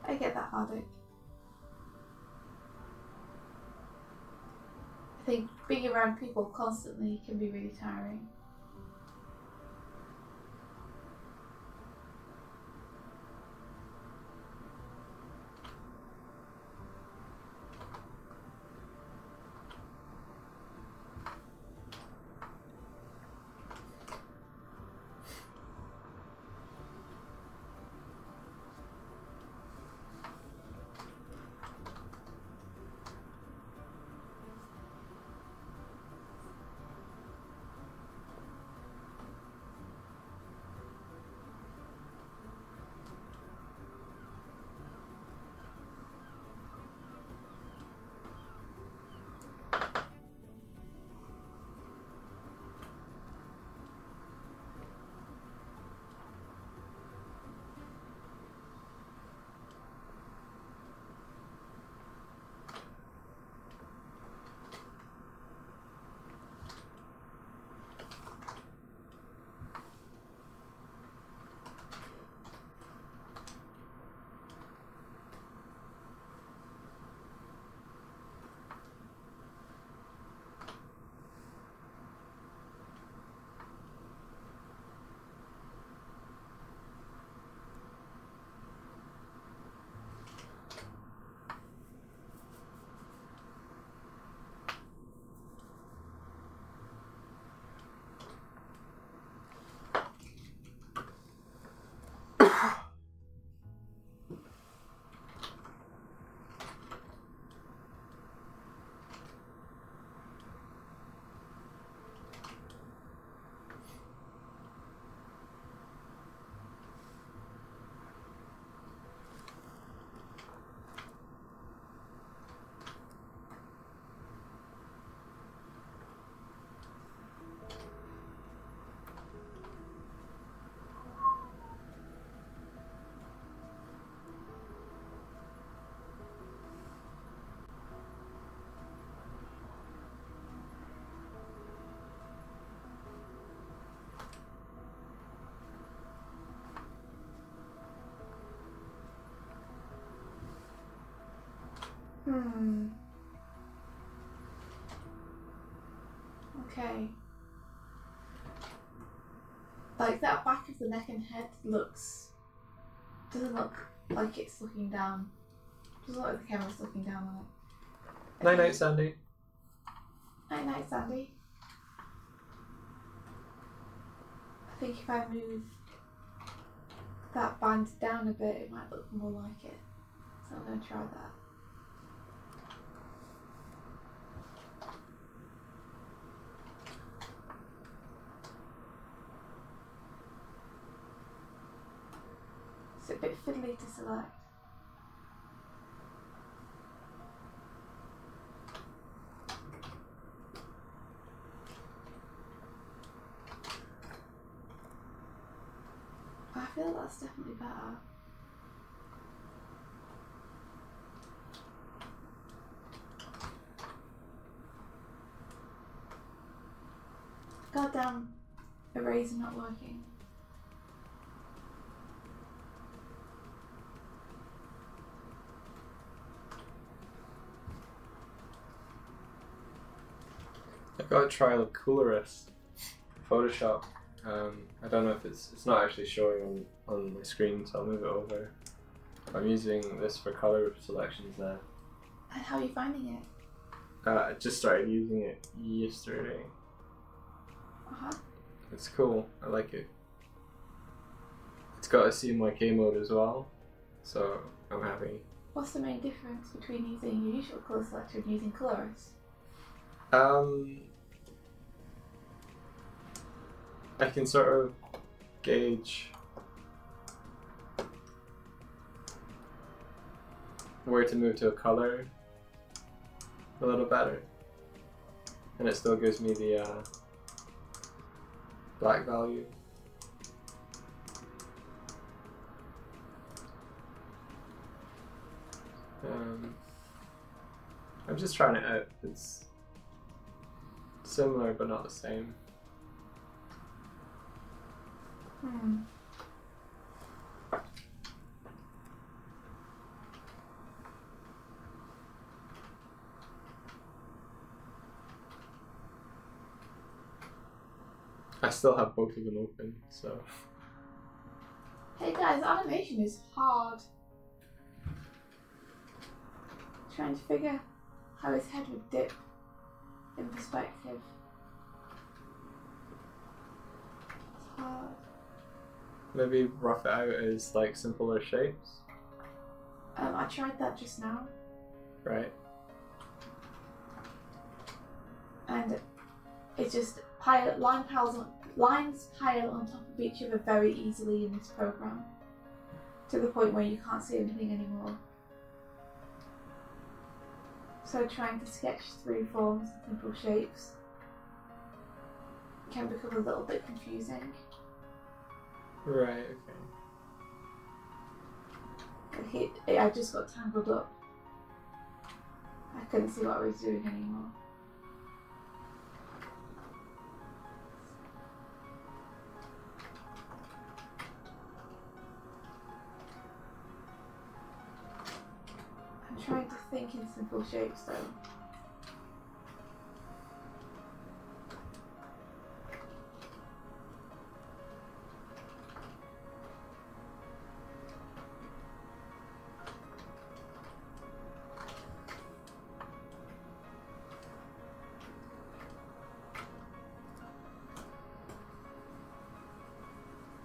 I get that heartache. I think being around people constantly can be really tiring. Okay. Like that back of the neck and head doesn't look like it's looking down. Doesn't look like the camera's looking down on it. Night night, Sandy. Night night, Sandy. I think if I move that band down a bit, it might look more like it. So I'm going to try that. It's a bit fiddly to select. I feel like that's definitely better. Goddamn eraser not working. I've got to try the Colorist Photoshop. I don't know if it's not actually showing on my screen, so I'll move it over. I'm using this for color selections now. And how are you finding it? I just started using it yesterday. It's cool. I like it. It's got a CMYK mode as well, so I'm happy. What's the main difference between using your usual colour selector and using Colorist? I can sort of gauge where to move to a color a little better, and it still gives me the black value. I'm just trying it out. It's similar but not the same. I still have both of them open, so. Hey guys, animation is hard. Trying to figure how his head would dip in perspective. It's hard. Maybe rough it out as like simpler shapes. I tried that just now. Right. And it's just lines pile on top of each other very easily in this program, to the point where you can't see anything anymore. So trying to sketch through forms and simple shapes can become a little bit confusing. Right, okay. I just got tangled up. I couldn't see what I was doing anymore. I'm trying to think in simple shapes though.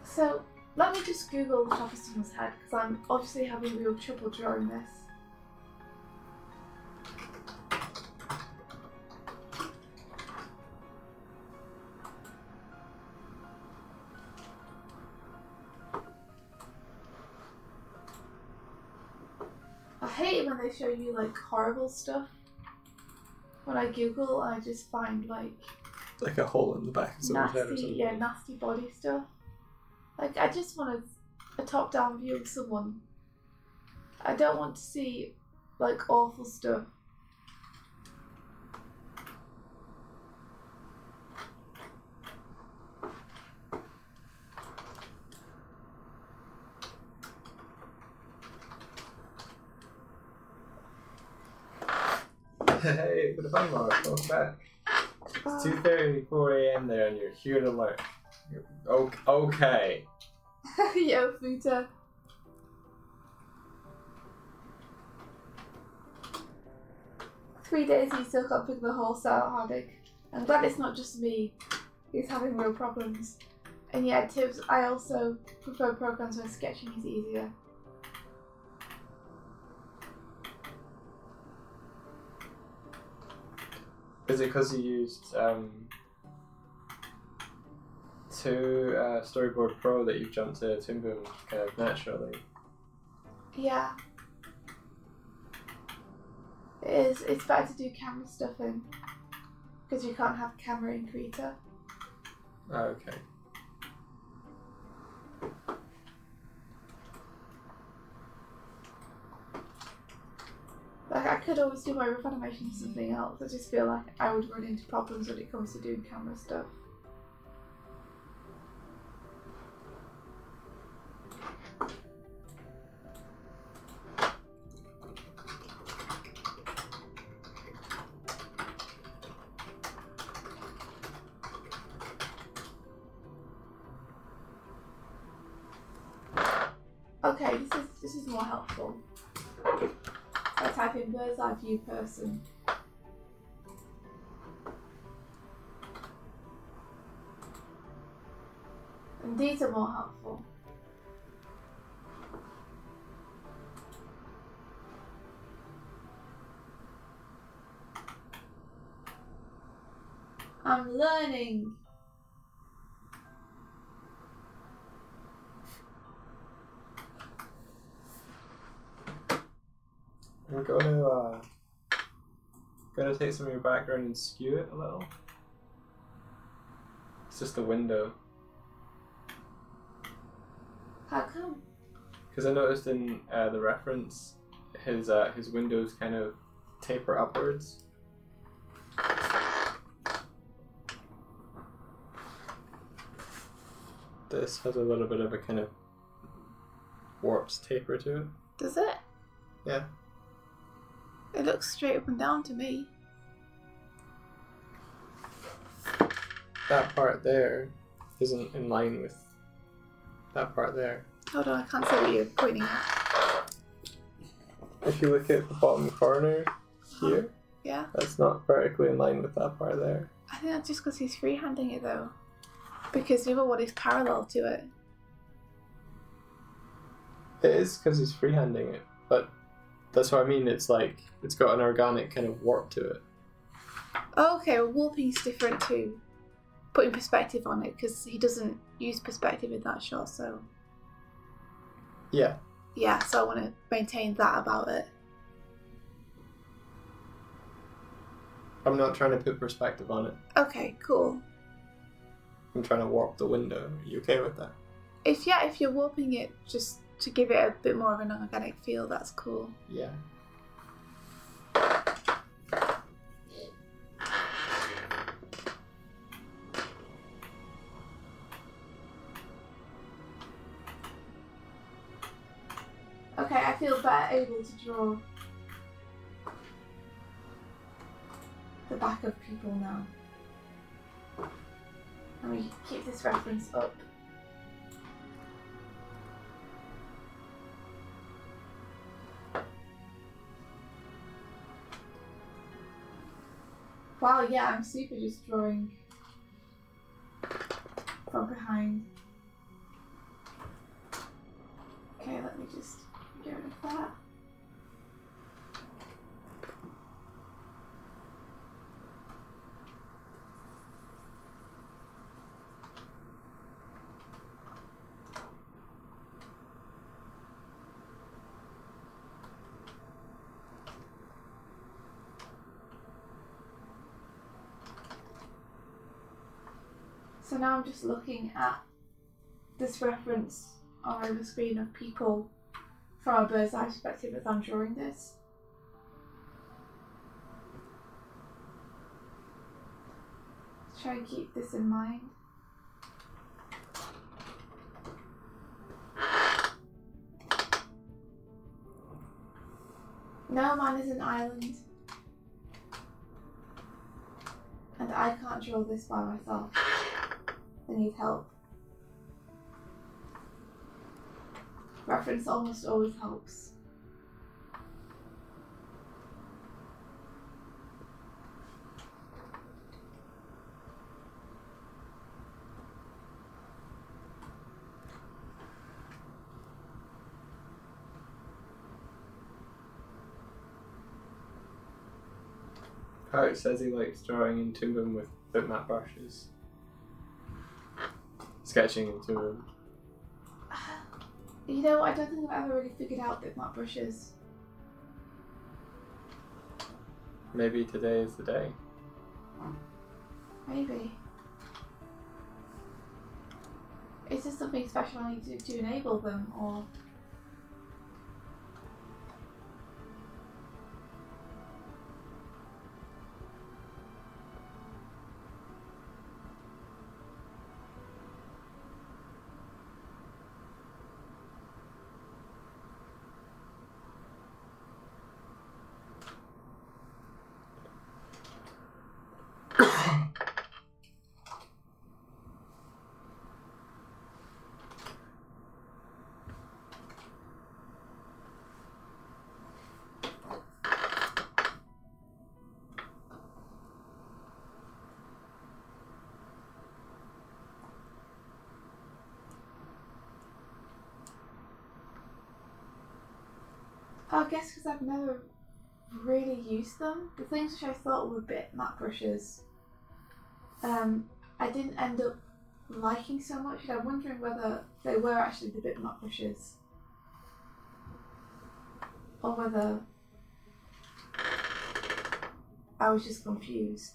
So, let me just Google the top of someone's head, because I'm obviously having real trouble drawing this. I hate it when they show you like horrible stuff. When I Google, I just find like a hole in the back of someone's head or something. Yeah, nasty body stuff. Like, I just want a top-down view of someone. I don't want to see, like, awful stuff. Hey, for the fun mark, welcome back. It's 2:34 AM there and you're here to learn. Okay. Yo, Futa. Three days you still can't figure the horse out, Hardik. I'm glad it's not just me who's having real problems. And yeah, Tibbs, I also prefer programs where sketching is easier. Is it because you used Storyboard Pro that you've jumped to Toon Boom kind of naturally? Yeah. It is. It's better to do camera stuff in because you can't have camera in Krita. Oh, okay. Like I could always do my rough animation or something else. I just feel like I would run into problems when it comes to doing camera stuff. Okay, this is more helpful. I type in bird's eye view person. And these are more helpful. I'm learning. I'm gonna take some of your background and skew it a little. It's just the window. How come? Because I noticed in the reference, his windows kind of taper upwards. This has a little bit of a kind of warped taper to it. Does it? Yeah. It looks straight up and down to me. That part there isn't in line with that part there. Hold on, I can't see what you're pointing at. If you look at the bottom corner here, Yeah? that's not vertically in line with that part there. I think that's just because he's freehanding it though. Because the other one is parallel to it. It is because he's freehanding it, but that's what I mean. It's like it's got an organic kind of warp to it. Oh, okay, well, warping's different too. Putting perspective on it because he doesn't use perspective in that shot, so. Yeah. Yeah, so I want to maintain that about it. I'm not trying to put perspective on it. Okay, cool. I'm trying to warp the window. Are you okay with that? If you're warping it just to give it a bit more of an organic feel, that's cool. Yeah. Okay, I feel better able to draw the back of people now. And we keep this reference up. Wow, yeah, I'm super just drawing from behind. Okay, let me just get rid of that. So now I'm just looking at this reference on the screen of people from a bird's eye perspective as I'm drawing this. Try and keep this in mind. No, mine is an island. I can't draw this by myself. I need help. Reference almost always helps. Oh, it says he likes drawing into them with bitmap brushes. Sketching into them. You know, I don't think I've ever really figured out bitmap brushes. Maybe today is the day. Maybe. Is there something special I need to enable them, or? I guess because I've never really used them. The things which I thought were bitmap brushes, I didn't end up liking so much, and I'm wondering whether they were actually the bitmap brushes, or whether I was just confused.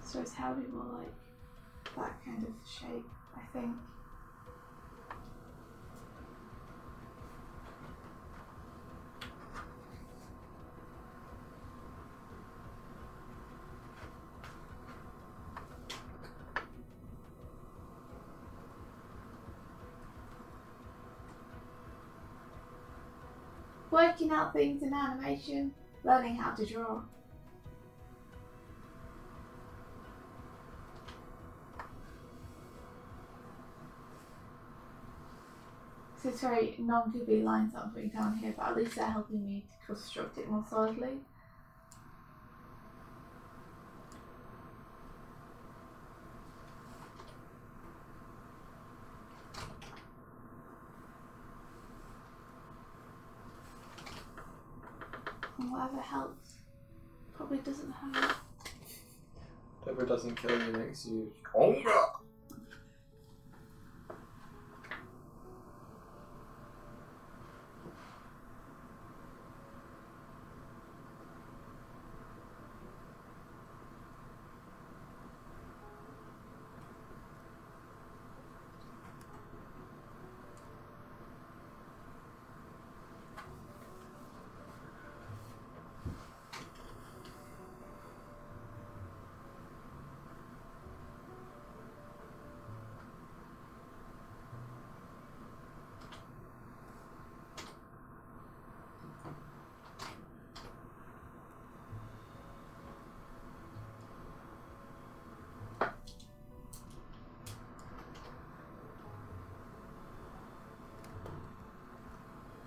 So it's how we more like that kind of shape, I think. Working out things in animation, learning how to draw. So it's very non-Ghibli lines that I'm putting down here, but at least they're helping me to construct it more solidly. And whatever helps probably doesn't hurt. Whatever doesn't kill you makes you stronger.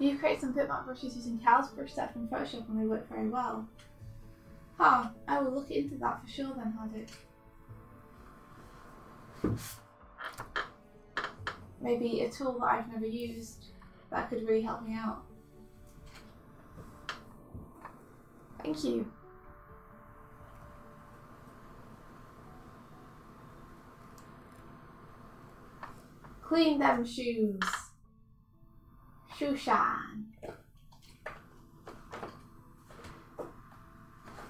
You create some bitmap brushes using Cal's brush set from Photoshop and they work very well. Ah, I will look into that for sure then, Hardik. Maybe a tool that I've never used that could really help me out. Thank you. Clean them shoes. Shoe shine.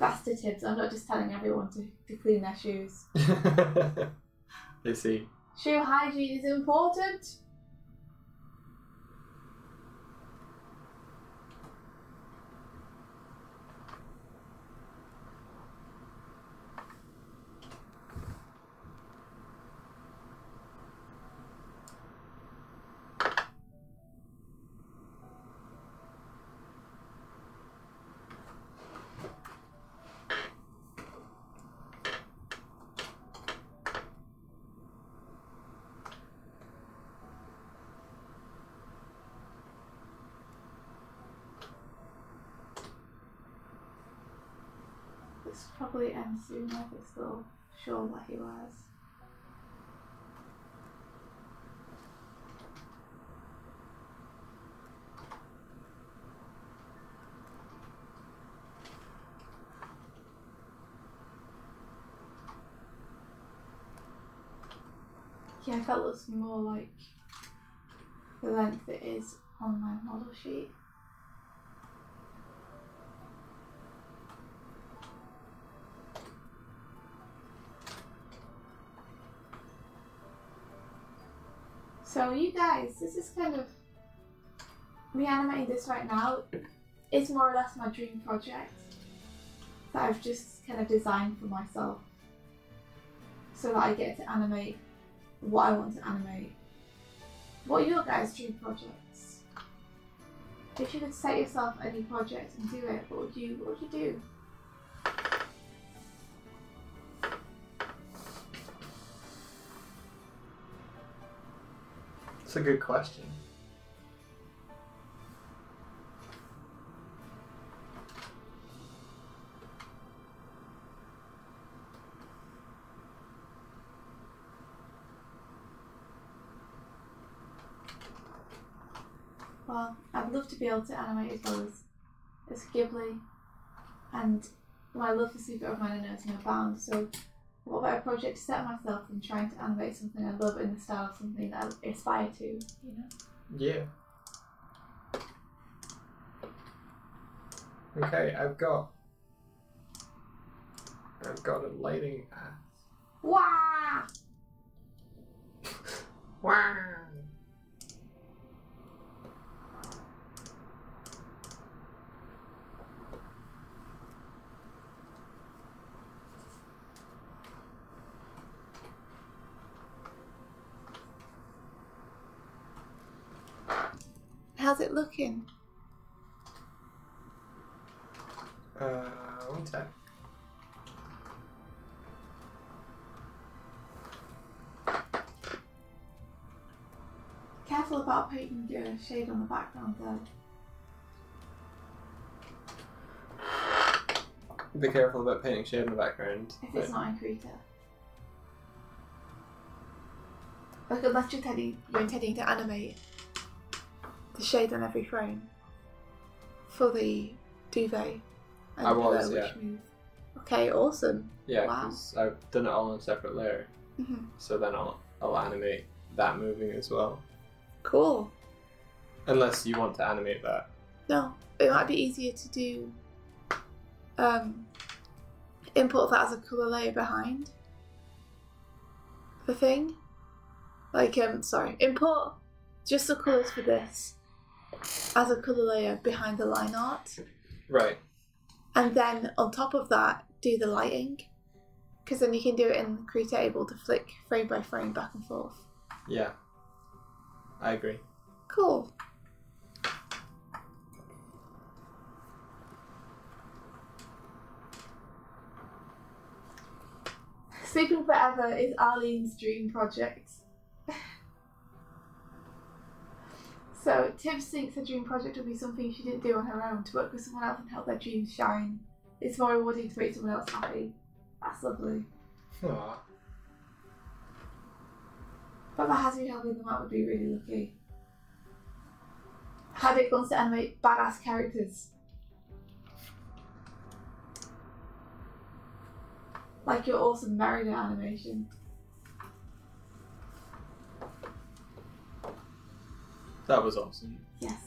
That's the tips. I'm not just telling everyone to clean their shoes. I see. Shoe hygiene is important. This probably ends soon with this little shawl that he wears. Yeah, that looks more like the length it is on my model sheet. So you guys, this is kind of, me animating this right now is more or less my dream project that I've just kind of designed for myself so that I get to animate what I want to animate. What are your guys' dream projects? If you could set yourself any project and do it, what would you do? It's a good question. Well, I'd love to be able to animate as well as Ghibli, and my love for Super of Mine knows no bounds, so what about a project to set myself and trying to animate something I love in the style of something that I aspire to, you know? Yeah. Okay, I've got a lighting app. Wah! Wow. How's it looking? One sec. Careful about painting your shade on the background though. Be careful about painting shade in the background. If it's not in Krita. Like unless you're intending to animate the shade on every frame for the duvet and I the was, pillow, yeah. which move. Okay, awesome. Yeah, Wow. because I've done it all in a separate layer. Mm-hmm. So then I'll animate that moving as well. Cool. Unless you want to animate that. No, it might be easier to do import that as a colour layer behind the thing. Like, import just the colours for this as a colour layer behind the line art. Right. And then on top of that, do the lighting. Because then you can do it in Krita, able to flick frame by frame back and forth. Yeah. I agree. Cool. Sleeping Forever is Arlene's dream project. So Tibbs thinks her dream project would be something she didn't do on her own, to work with someone else and help their dreams shine. It's more rewarding to make someone else happy. That's lovely. Aww. But Hazu helping them out would be really lucky. Haddock wants to animate badass characters. Like your awesome Merida animation. That was awesome. Yes.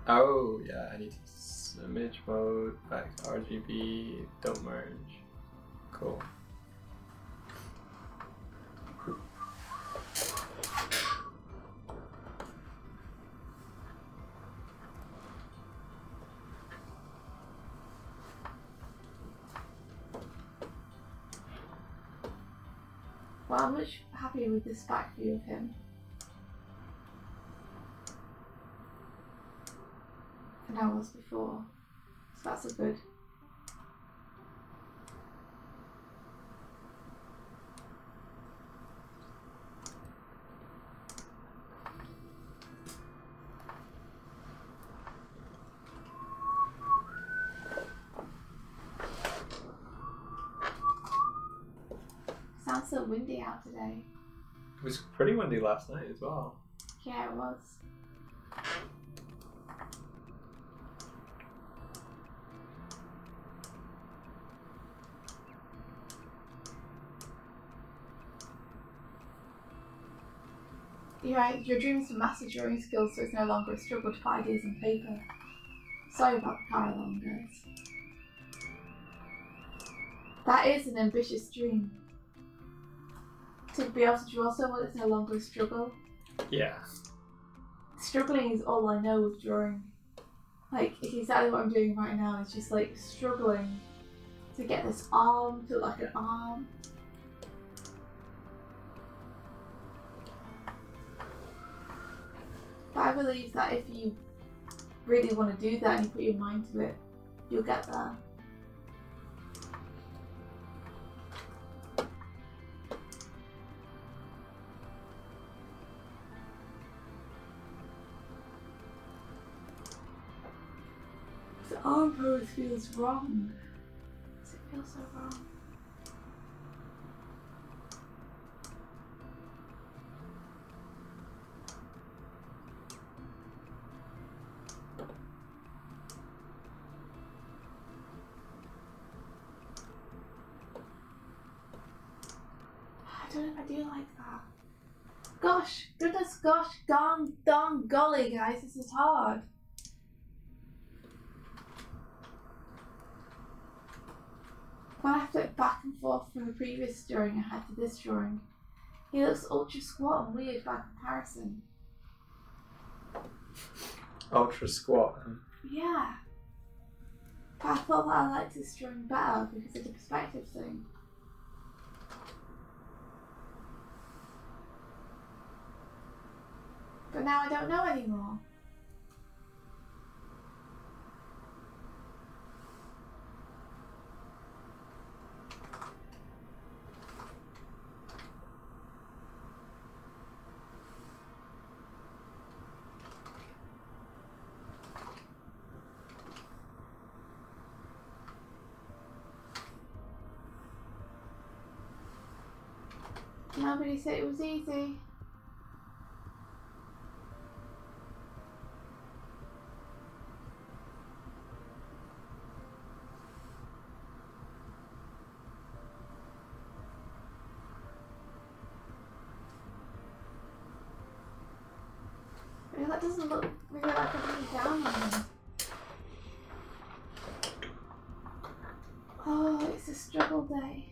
Oh, yeah, I need to image mode, back to RGB, don't merge. Cool. Well, I'm much happier with this back view of him than I was before, so that's a good. windy out today. It was pretty windy last night as well. Yeah, it was. Your dreams are massive drawing skills, so it's no longer a struggle to put ideas on paper. Sorry about the car alarm, guys. That is an ambitious dream. To be able to draw someone that's no longer a struggle. Yeah. Struggling is all I know with drawing. Like, it's exactly what I'm doing right now. It's just like struggling to get this arm to look like an arm. But I believe that if you really want to do that and you put your mind to it, you'll get there. The arm pose feels wrong. Does it feel so wrong? I don't know if I do like that. Gosh, goodness gosh, darn golly, guys, this is hard. When I flip back and forth from the previous drawing I had to this drawing, he looks ultra squat and weird by comparison. Ultra squat. Yeah. But I thought that I liked this drawing better because it's a perspective thing. But now I don't know anymore. Nobody said it was easy. That doesn't look really like I'm really down on him. Oh, it's a struggle day.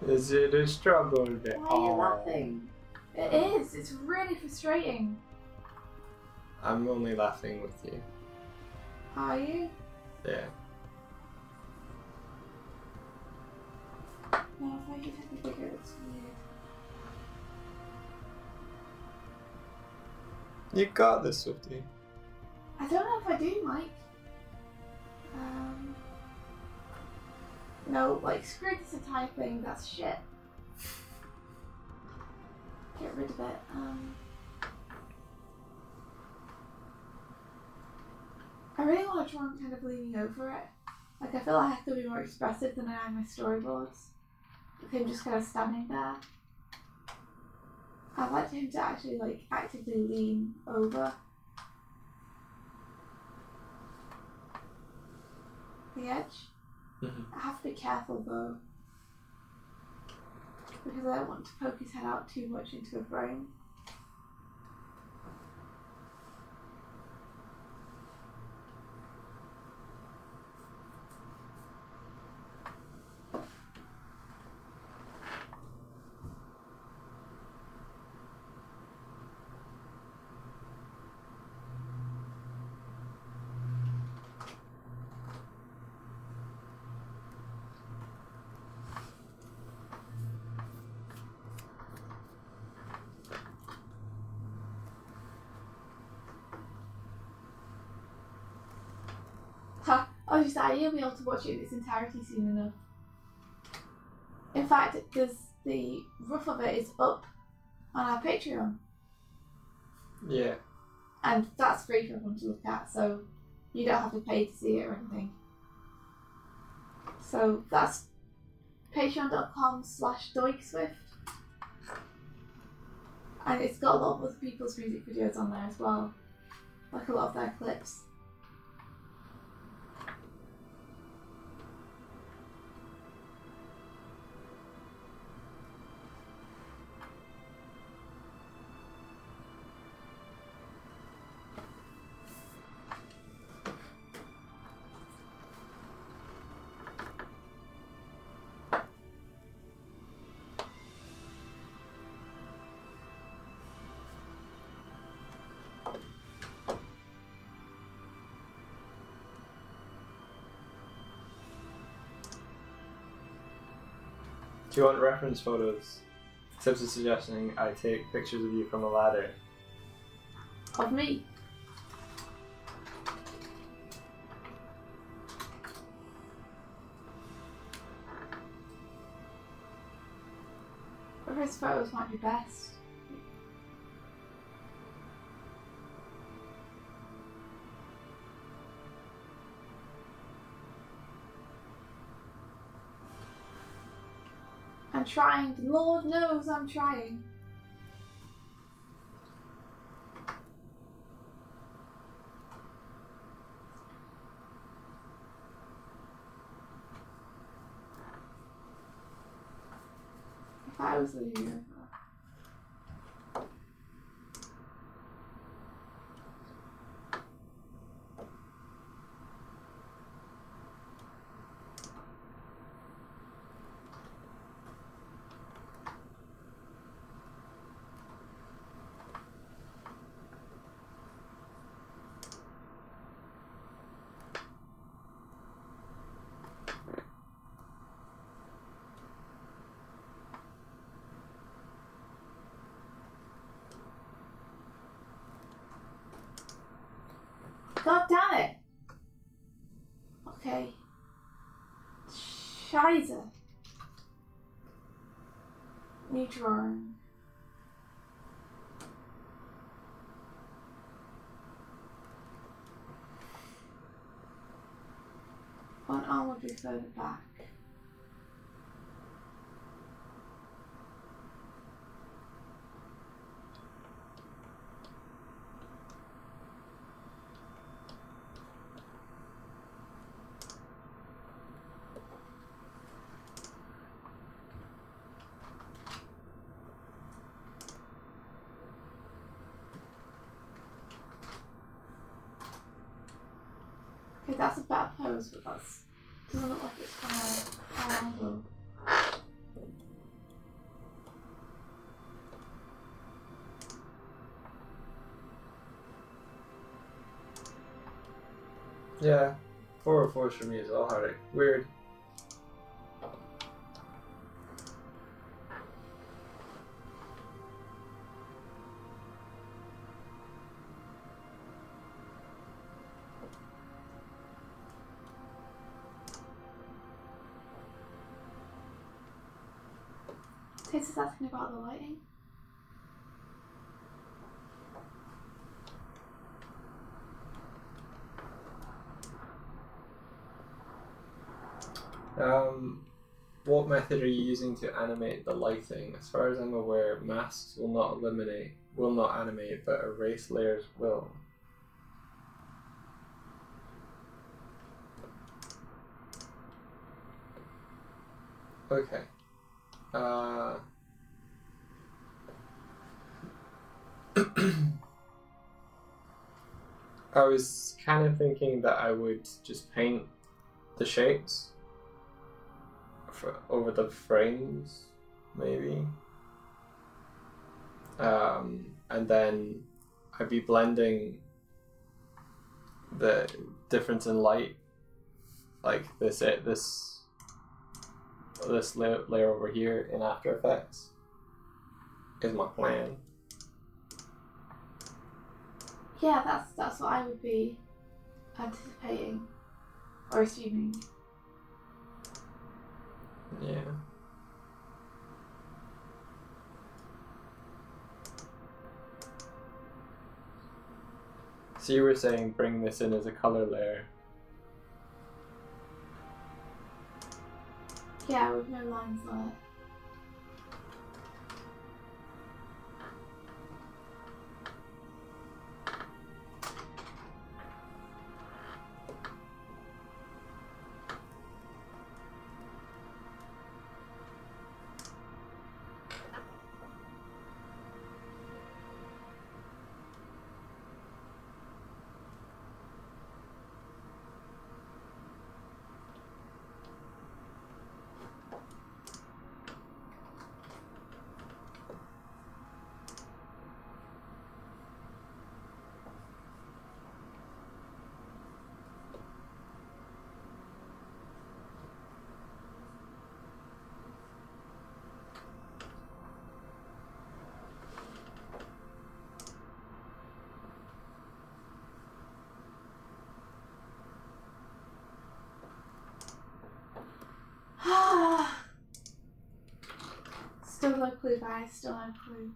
Is it a struggle day? Why are you laughing? It is. It's really frustrating. I'm only laughing with you. Are you? Yeah. No, if I just have to figure it, it's weird. You got this, Swifty. I don't know if I do, Mike. No, like, screw this entire thing, that's shit. Get rid of it. I really want to try and kind of leaning over it. Like, I feel like I have to be more expressive than I am in my storyboards. With him just kind of standing there. I'd like him to actually, like, actively lean over the edge. I have to be careful though, because I don't want to poke his head out too much into a frame. I was just saying, you'll be able to watch it in its entirety soon enough. In fact, the rough of it is up on our Patreon. Yeah. And that's free for everyone to look at, so you don't have to pay to see it or anything. So that's patreon.com/DoigSwift. And it's got a lot of other people's music videos on there as well. Like a lot of their clips. Do you want reference photos? Tips are suggesting I take pictures of you from a ladder. Of me? Reference photos might be best. I'm trying. Lord knows I'm trying. If I was leaving. God damn it! Okay. Scheiße. New drawing. One arm would be further back. Okay, that's a bad pose, but that's doesn't look like it's from a high angle. Yeah, 404s for me is all hard. Weird. Taste is asking about the lighting. What method are you using to animate the lighting? As far as I'm aware, masks will not animate, but erase layers will. Okay. I was kind of thinking that I would just paint the shapes over the frames, maybe. And then I'd be blending the difference in light, like this layer over here in After Effects is my plan. Yeah, that's what I would be anticipating or assuming. Yeah. So you were saying bring this in as a color layer. Yeah, Yeah, with no lines on it. Still no clue, guys. Still no clue.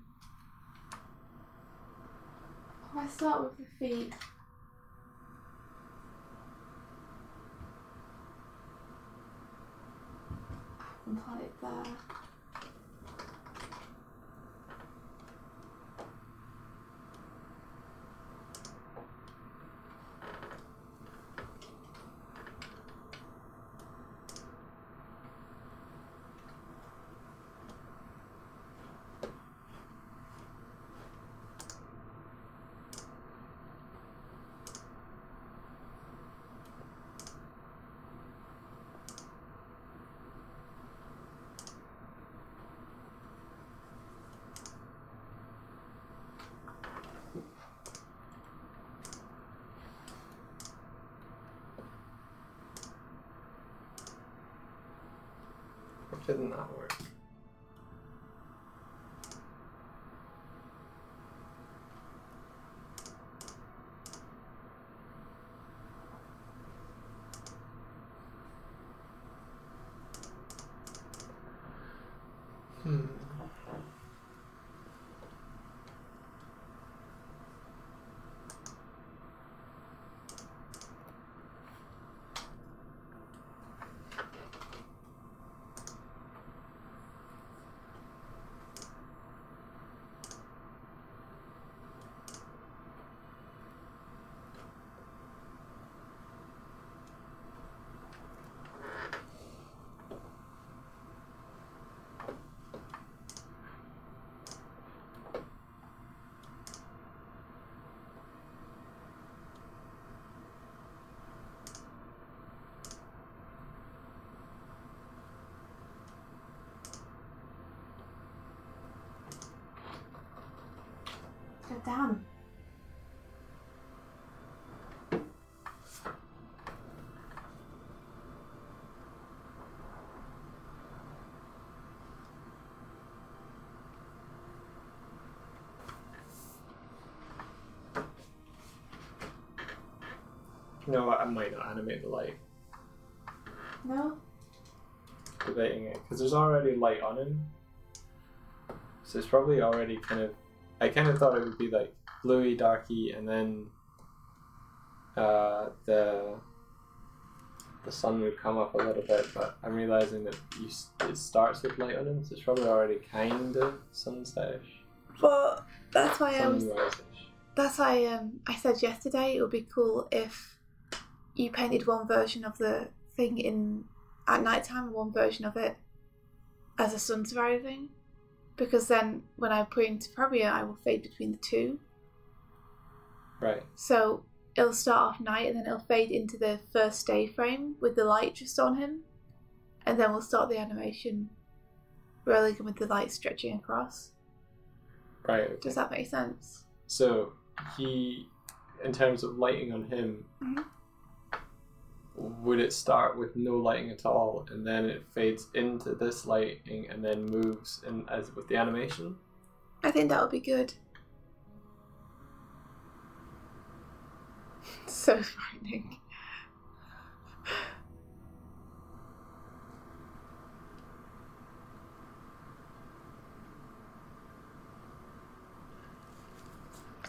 If I start with the feet. And plant it there. Didn't that work? Get down. You know what? I might not animate the light. No? Debating it. Because there's already light on him. So it's probably already kind of... I kind of thought it would be like bluey, darky, and then the sun would come up a little bit, but I'm realising that it starts with light on him, so it's probably already kind of sunset-ish. But that's why Sunrise-ish. I said yesterday it would be cool if you painted one version of the thing at night time and one version of it as a sun's rising. Because then when I put into Fabia, I will fade between the two. Right. So it'll start off night and then it'll fade into the first day frame with the light just on him. And then we'll start the animation rolling with the light stretching across. Right. Okay. Does that make sense? So he, in terms of lighting on him, would it start with no lighting at all and then it fades into this lighting and then moves in as with the animation? I think that would be good. So frightening.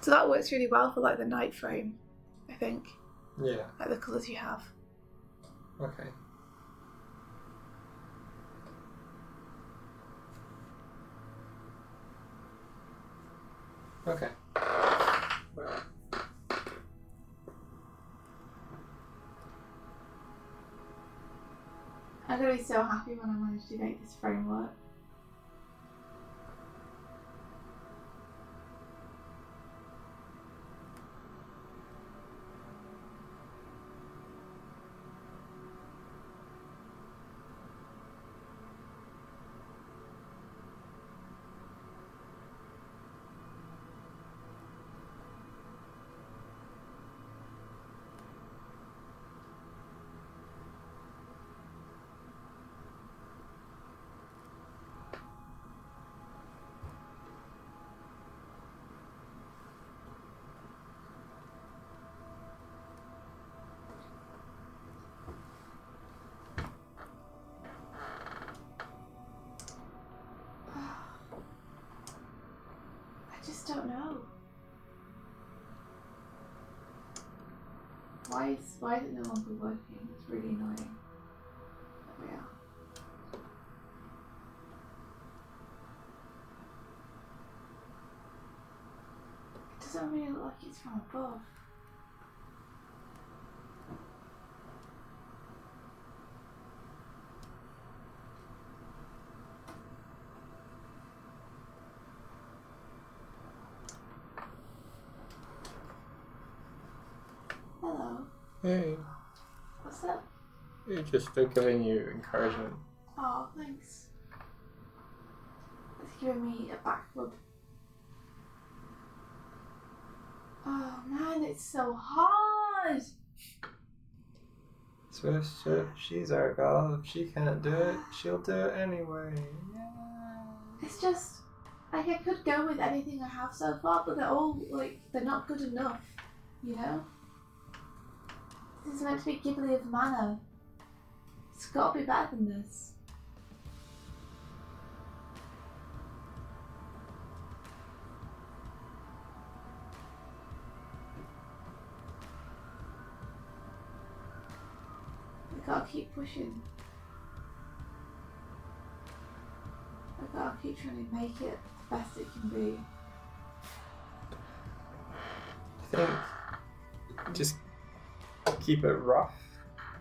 So that works really well for like the night frame, I think. Yeah. Like the colours you have. Okay. Okay. Well, I'm gonna be so happy when I manage to make this framework. I just don't know. Why is it no longer working? It's really annoying. There we are. It doesn't really look like it's from above. Hello. hey, What's up? just giving you encouragement. Oh, thanks. It's giving me a back rub. Oh man, it's so hard. Swift, she's our girl. If she can't do it, she'll do it anyway. Yeah. It's just, like, I could go with anything I have so far, but they're all, like, they're not good enough, you know? This is meant to be Ghibli of Mana. It's gotta be better than this. I gotta keep pushing. I gotta keep trying to make it the best it can be. I think just keep it rough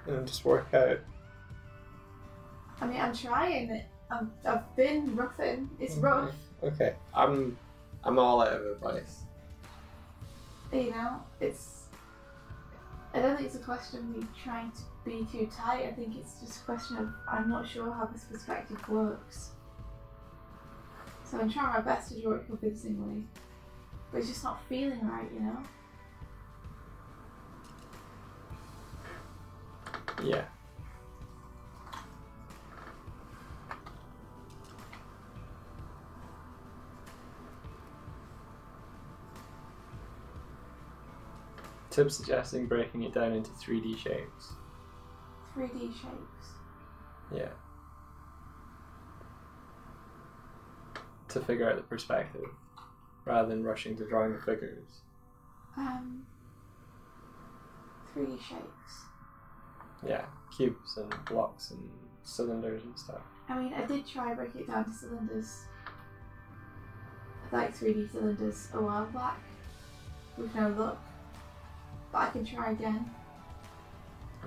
and just work out. I mean, I'm trying it. I've been roughing. It's rough. Okay, I'm all out of advice. You know, I don't think it's a question of me trying to be too tight. I think it's just a question of I'm not sure how this perspective works. So I'm trying my best to draw it convincingly, but it's just not feeling right, you know? Yeah. Tip suggesting breaking it down into 3D shapes. 3D shapes. Yeah. To figure out the perspective, rather than rushing to drawing the figures. 3D shapes. Yeah, cubes and blocks and cylinders and stuff. I mean, I did try break it down to cylinders, like 3D cylinders, a while back, with no luck. But I can try again.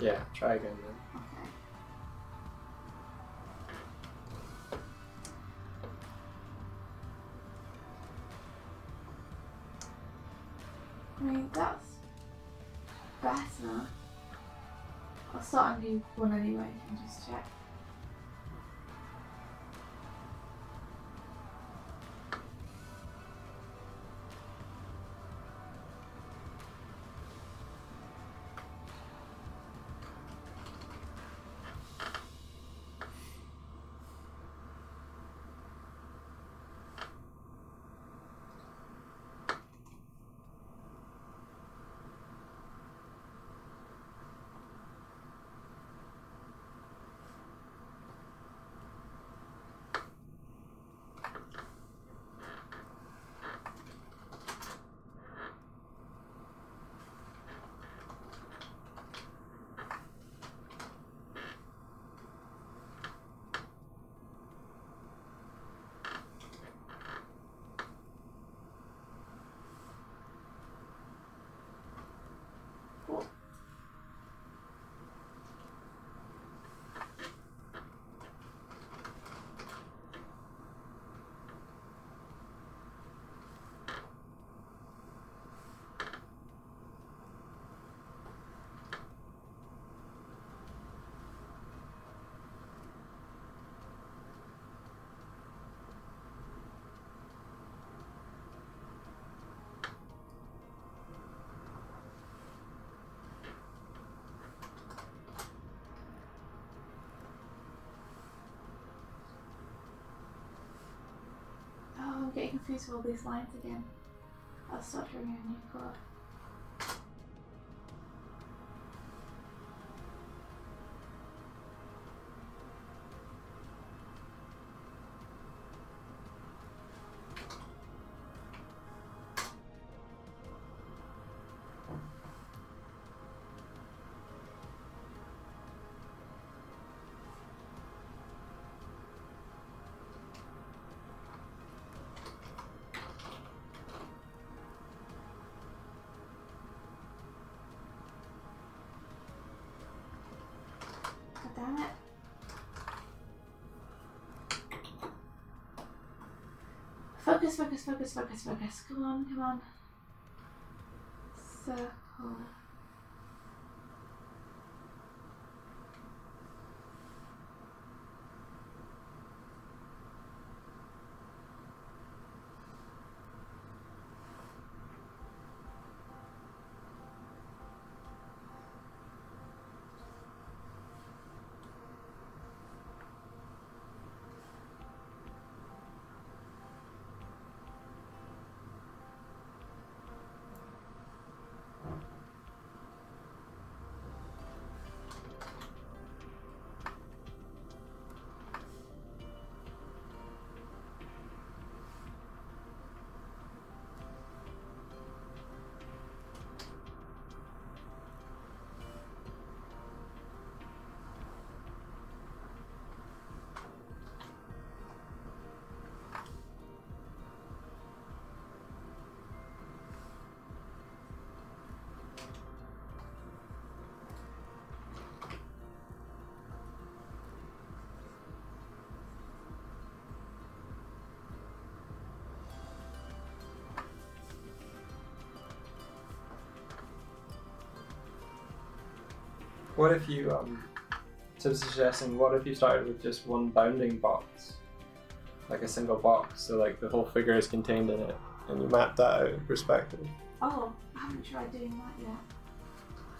Yeah, try again then. Okay. I mean, that's better. I'll start a new one anyway and just check. confused with all these lines again. I'll start drawing a new colour. Damn it. Focus, focus, focus, focus, focus. Come on, come on. Circle. What if you, so suggesting, what if you started with just one bounding box? Like a single box, so like the whole figure is contained in it, and you map that out in perspective. Oh, I haven't tried doing that yet.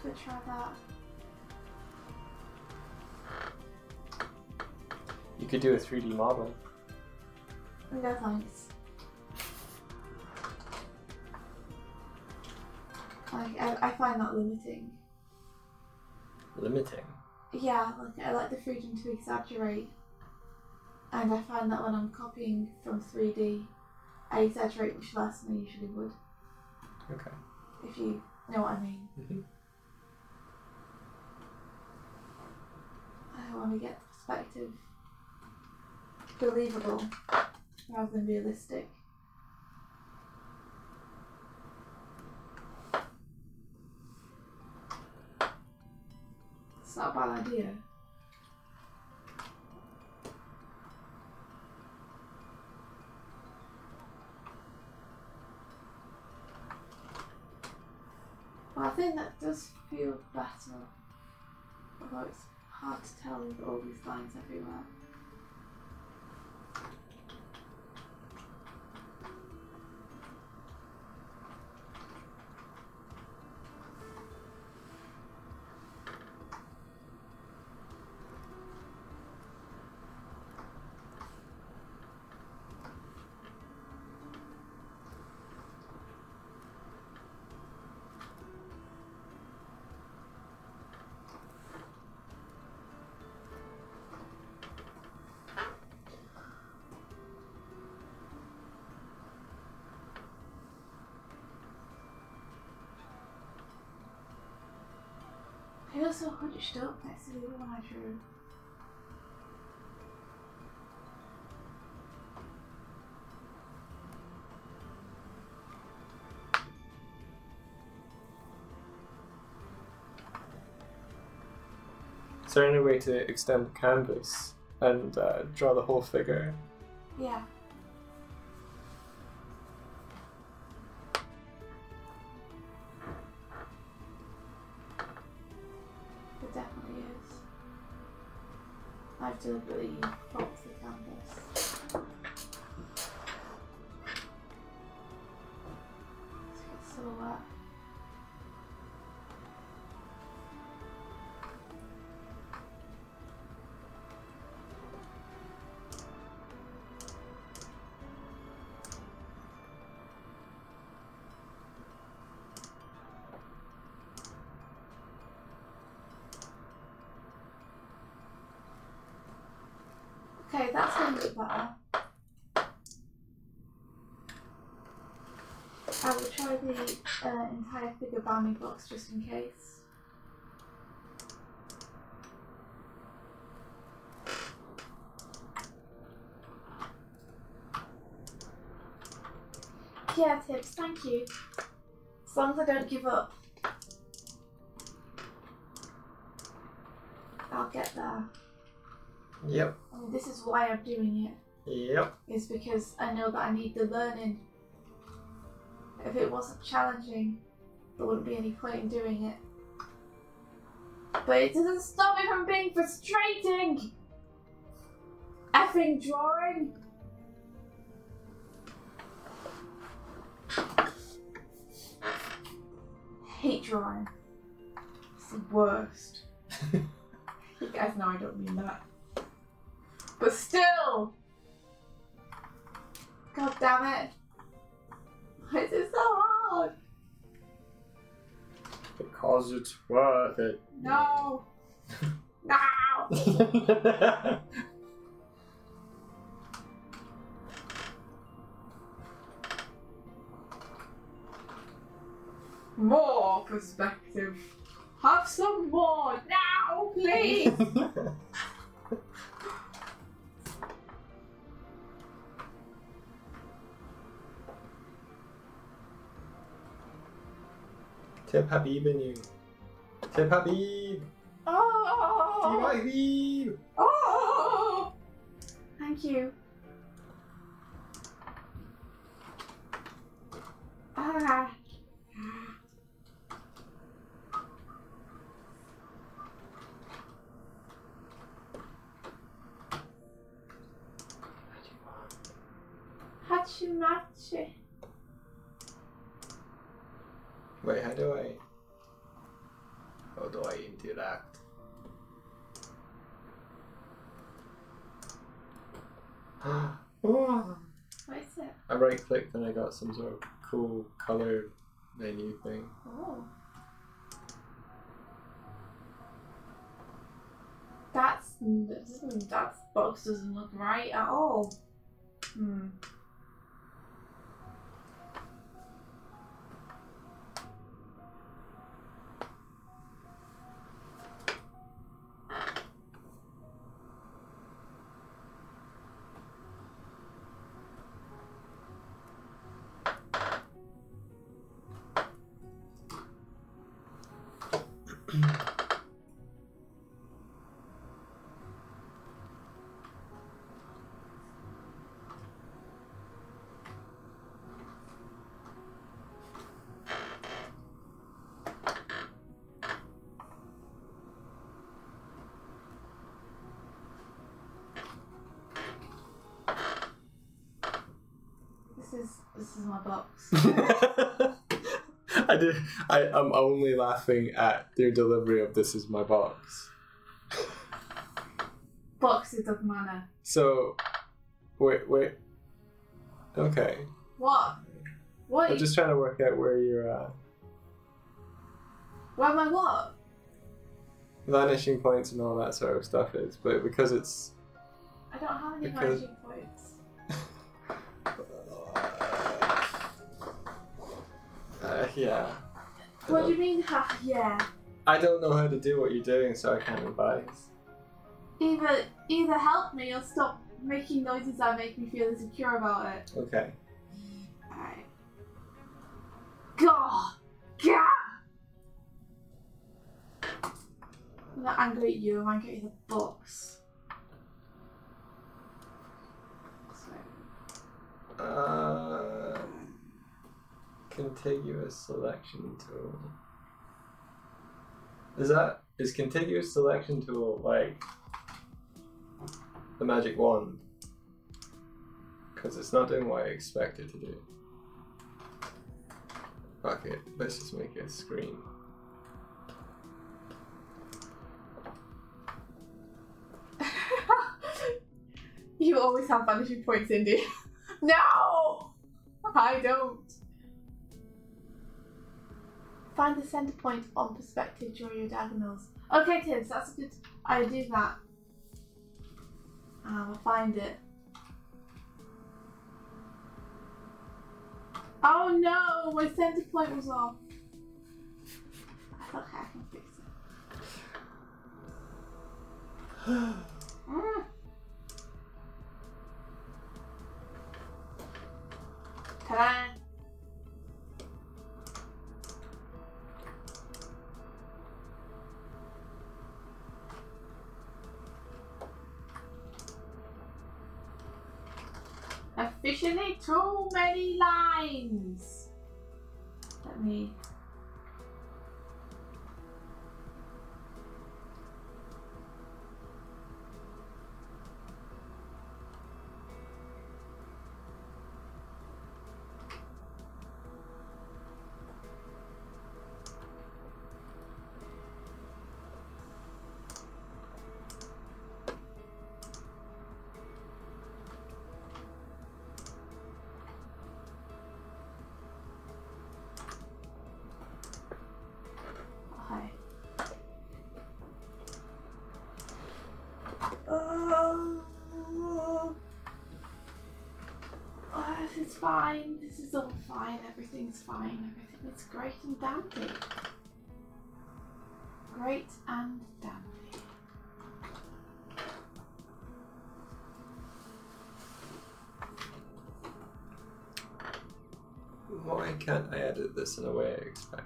Could try that. You could do a 3D model. No thanks. I find that limiting. Limiting? Yeah, like I like the freedom to exaggerate. And I find that when I'm copying from 3D, I exaggerate much less than I usually would. Okay. If you know what I mean. Mm-hmm. I want to get the perspective believable rather than realistic. It's not a bad idea. Well, I think that does feel better. Although it's hard to tell with all these lines everywhere. I feel so hunched up next to the other one I drew. Is there any way to extend the canvas and draw the whole figure? Yeah. It definitely is. I've deliberately popped the canvas. Let's get silhouette. Okay, that's going to look better. I will try the entire figure bounding box just in case. Yeah, tips, thank you. As long as I don't give up, I'll get there. Yep. I mean, this is why I'm doing it. Yep. Is because I know that I need the learning. If it wasn't challenging, there wouldn't be any point in doing it. But it doesn't stop me from being frustrating! Effing drawing! Hate drawing. It's the worst. You guys know I don't mean that. But still! God damn it! Why is it so hard? Because it's worth it. No! No! More perspective. Have some more now, please! Tip Habib in you. Tip Habib! Oh! Tip Habib! Oh! Thank you. Ah. Hachimachi. Wait, how do I interact? Oh. What is it? I right clicked and I got some sort of cool color menu thing. Oh. That box doesn't look right at all. Hmm. This is my box. I'm only laughing at their delivery of "this is my box." Boxes of mana. So, wait. Okay. What? What? I'm just trying to work out where you're at. Where am I what? Vanishing points and all that sort of stuff is, but because it's... I don't have any vanishing points. Yeah. What do you mean, yeah? I don't know how to do what you're doing, so I can't advise. Either help me or stop making noises that make me feel insecure about it. Okay. Alright. God! I'm not angry at you, I'm angry at the box. Contiguous selection tool. Is contiguous selection tool like the magic wand? Because it's not doing what I expect it to do. Fuck it, let's just make it a screen. You always have vanishing points, Indy. No! I don't. Find the center point on perspective, draw your diagonals. Okay, Tibbs, that's a good. I do that. I'll find it. Oh no, my center point was off. Okay, I can fix it. Ta-da! Officially too many lines. Let me. This is fine. This is all fine. Everything's fine. Everything is great and dandy. Great and dandy. Why can't I edit this in a way I expect?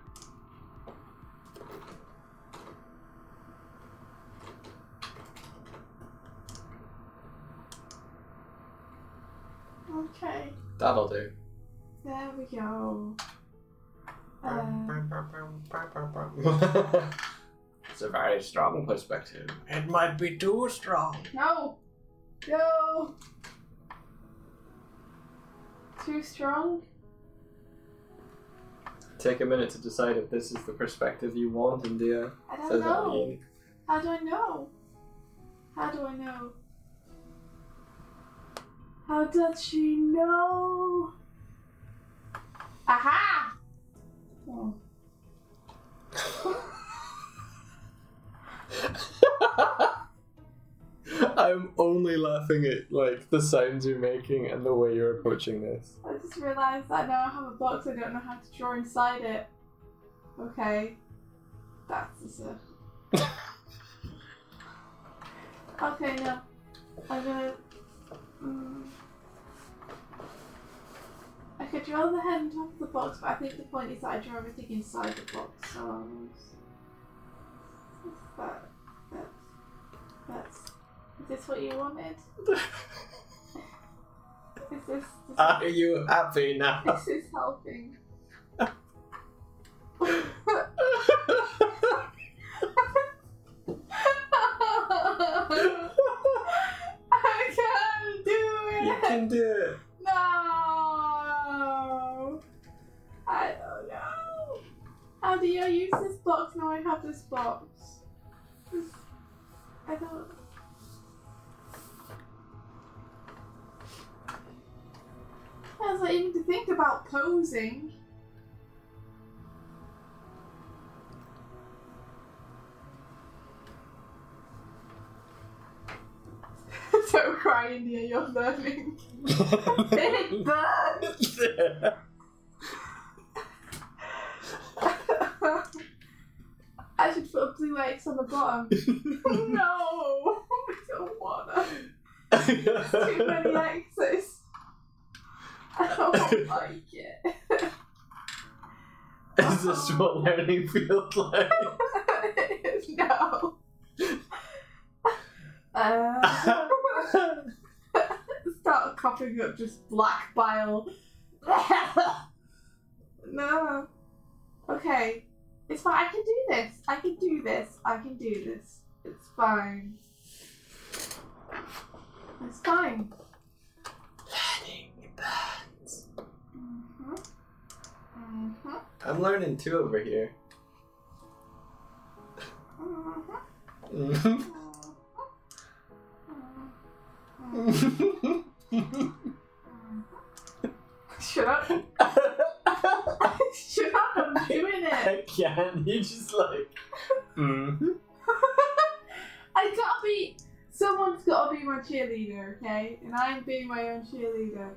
Okay. That'll do. There we go. It's a very strong perspective. It might be too strong. No! No! Too strong? Take a minute to decide if this is the perspective you want, India. I don't know. How do I know? How do I know? How does she know? Aha! Oh. I'm only laughing at like the sounds you're making and the way you're approaching this. I just realised that now I have a box I don't know how to draw inside it. Okay. That's the stuff. Okay, no. I'm gonna... I could draw the head on top of the box, but I think the point is that I draw everything inside the box, so... That's... Is this what you wanted? Is this... Are you happy now? This is helping. I can't do it! You can do it! No! I don't know. How do I use this box now I have this box? I don't... I was like, even to think about posing. Don't cry, India, you're learning. It burns! I should put a blue X on the bottom. No! I don't wanna. There's too many X's. I don't like it. Is this what learning feels like? No. Start coughing up just black bile. No. Okay. It's fine. I can do this. I can do this. I can do this. It's fine. It's fine. Learning burns. I'm learning too over here. Shut up. Shut up, I'm doing it. I can't, you just like... I gotta be Someone's got to be my cheerleader, okay? And I'm being my own cheerleader.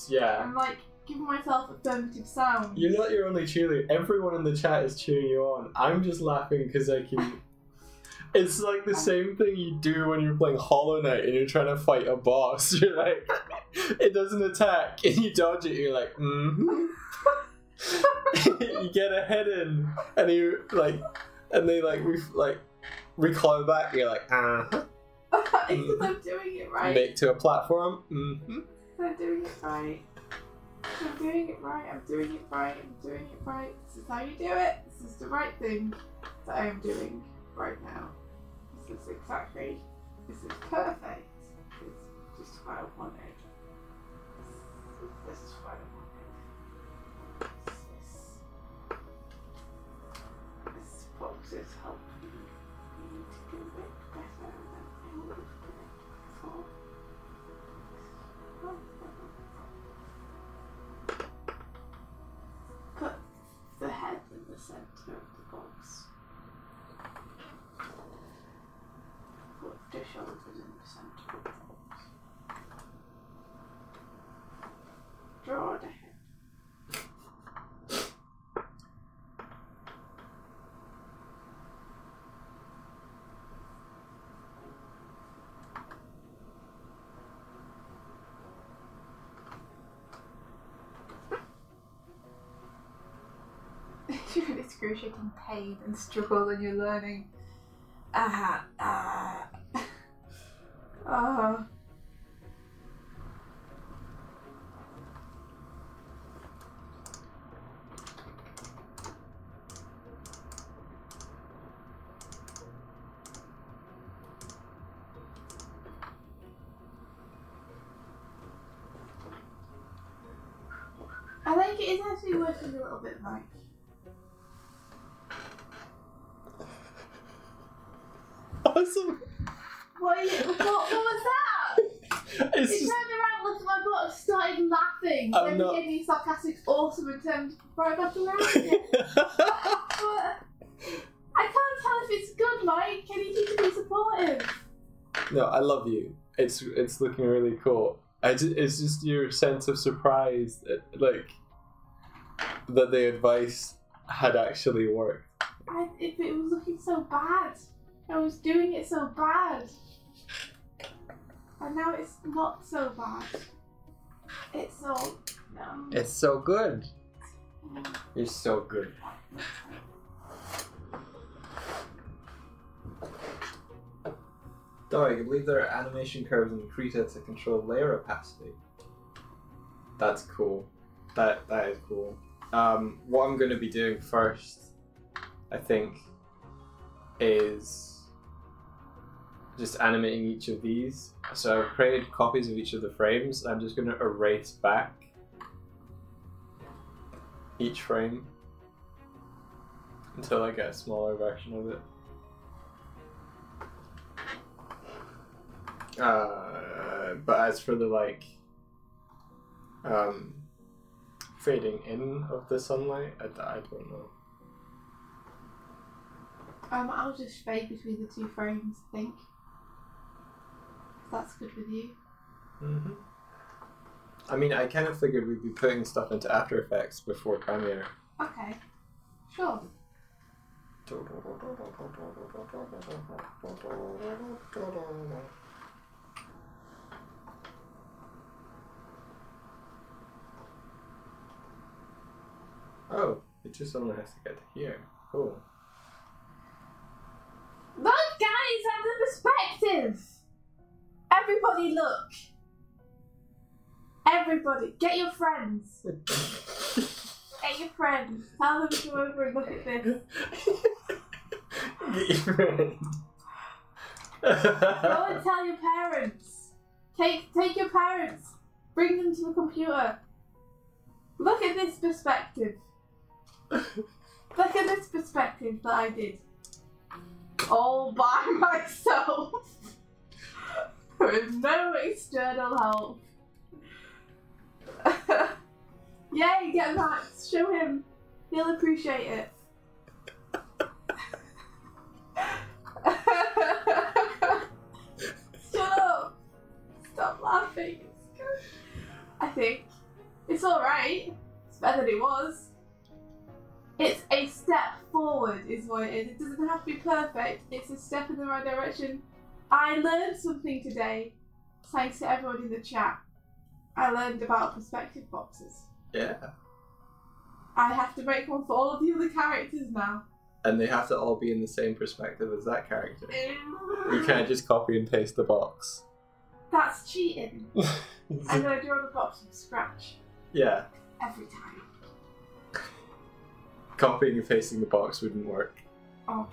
Yeah. I'm like giving myself affirmative sound. You're not your only cheerleader. Everyone in the chat is cheering you on. I'm just laughing because I can. It's like the same thing you do when you're playing Hollow Knight and you're trying to fight a boss. You're like, it doesn't attack, and you dodge it. You're like, you get a head in, and you like, and they recoil back. You're like, Because I'm doing it right. Make to a platform. I'm doing it right. I'm doing it right. I'm doing it right. I'm doing it right. This is how you do it. This is the right thing that I am doing right now. This is exactly. This is perfect. It's just what I wanted. This is what I wanted. This box is helping me to do it better than I would have done it before. Put the head in the center of the box. Put the shoulders in the center of the box. Draw the head. You're in excruciating pain and struggle when you're learning. I think it is actually working a little bit, Mike. Awesome. What was that? It's He just. turned around, looked at my butt, started laughing. I'm Then not- he gave me sarcastic awesome and turned right back around again. But I can't tell if it's good, Mike. I need you to be supportive. No, I love you. It's looking really cool. It's just your sense of surprise that the advice had actually worked. If it was looking so bad. I was doing it so bad. And now it's not so bad. It's so... It's so good. You're so good. Doig, I believe there are animation curves in Krita to control layer opacity. That's cool. That is cool. What I'm going to be doing first, I think, is just animating each of these. So I've created copies of each of the frames. I'm just going to erase back each frame until I get a smaller version of it. But as for the fading in of the sunlight, I don't know. I'll just fade between the two frames, I think. If that's good with you. Mm-hmm. I mean, I kind of figured we'd be putting stuff into After Effects before Premiere. Okay. Sure. Oh, it just only has to get to here. Cool. Look, guys, at the perspective! Everybody look! Everybody, get your friends. Get your friends. Tell them to come over and look at this. Get your friend. Go and tell your parents. Take your parents. Bring them to the computer. Look at this perspective. Look at this perspective that I did. All by myself. With no external help. Yay, get Max. Show him. He'll appreciate it. think it's good. I think it's alright. It's better than it was. It's a step forward is what it is. It doesn't have to be perfect. It's a step in the right direction. I learned something today, thanks to everyone in the chat. I learned about perspective boxes. Yeah. I have to make one for all of the other characters now. And they have to all be in the same perspective as that character. You can't just copy and paste the box. That's cheating. I'm going to draw the box from scratch. Yeah. Every time. Copying and pasting the box wouldn't work. Oh.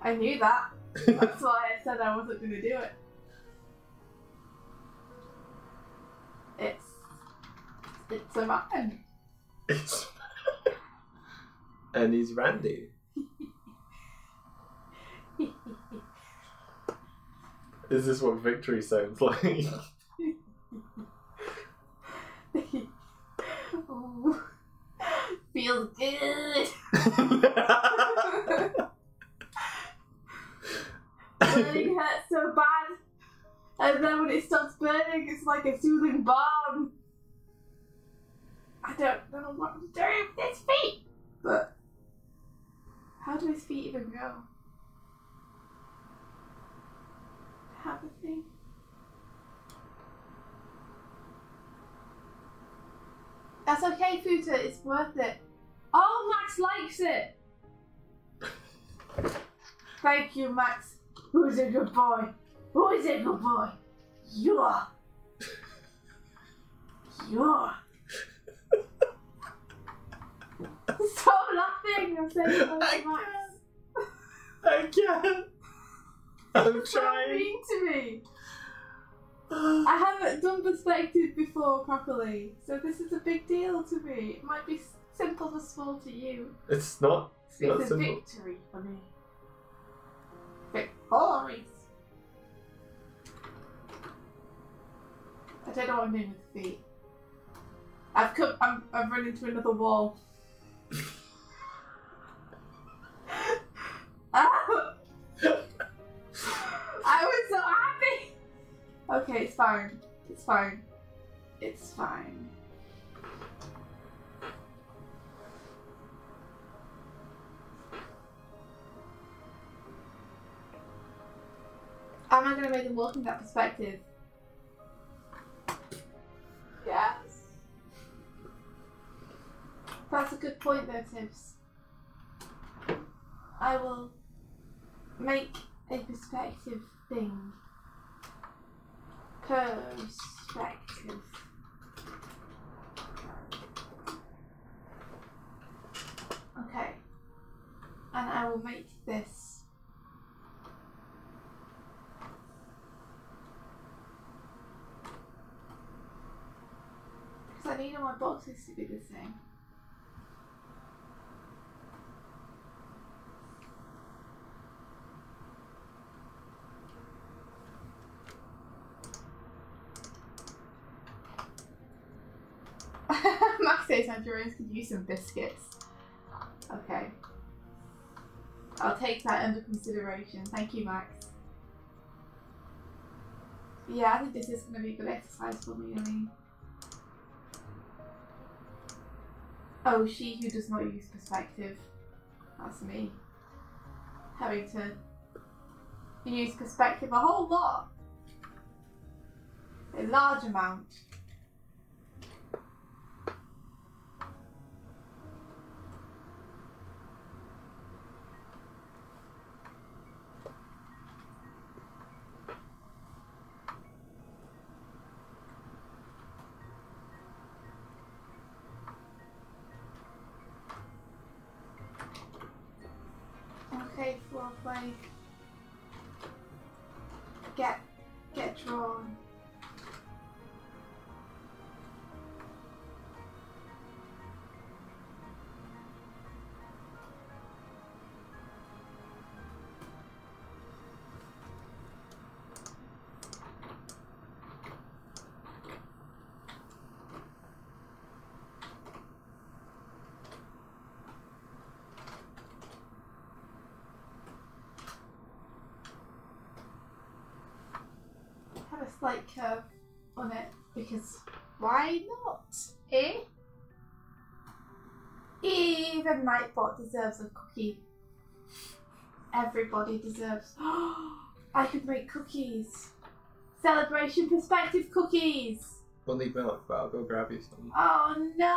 I knew that. That's why I said I wasn't going to do it. It's a man. And he's Randy. Is this what victory sounds like? Ooh. Feels good. Burning hurts so bad, and then when it stops burning, it's like a soothing balm. I don't know what I'm doing with his feet, but how do his feet even go? Have a thing. That's okay, Futa, it's worth it. Oh, Max likes it! Thank you, Max. Who's a good boy? Who is a good boy? You are. You are. Stop laughing! I'm saying hello, Max. I can't. I'm Stop trying. being to me. I haven't done perspective before properly, so this is a big deal to me. It might be simple but small to you. It's not. It's not a simple. victory for me. Victorious. I don't know what I'm doing with the feet. I've run into another wall. I was so happy. Okay, it's fine. It's fine. It's fine. Am I going to make them walk in that perspective? Yes. That's a good point though, Tibbs. I will make a perspective thing. Perspective. Okay. And I will make this. Because I need all my boxes to be the same. Max says Nigerians could use some biscuits. Okay. I'll take that under consideration. Thank you, Max. Yeah, I think this is going to be a good exercise for me, I mean. Oh, she who does not use perspective. That's me. Having to use perspective a whole lot. A large amount. Okay, floor play. Get drawn. Have a slight curve. on it because why not? Eh? Even Nightbot deserves a cookie. Everybody deserves. I could make cookies. Celebration perspective cookies. We'll need milk, but I'll go grab you some. Oh no!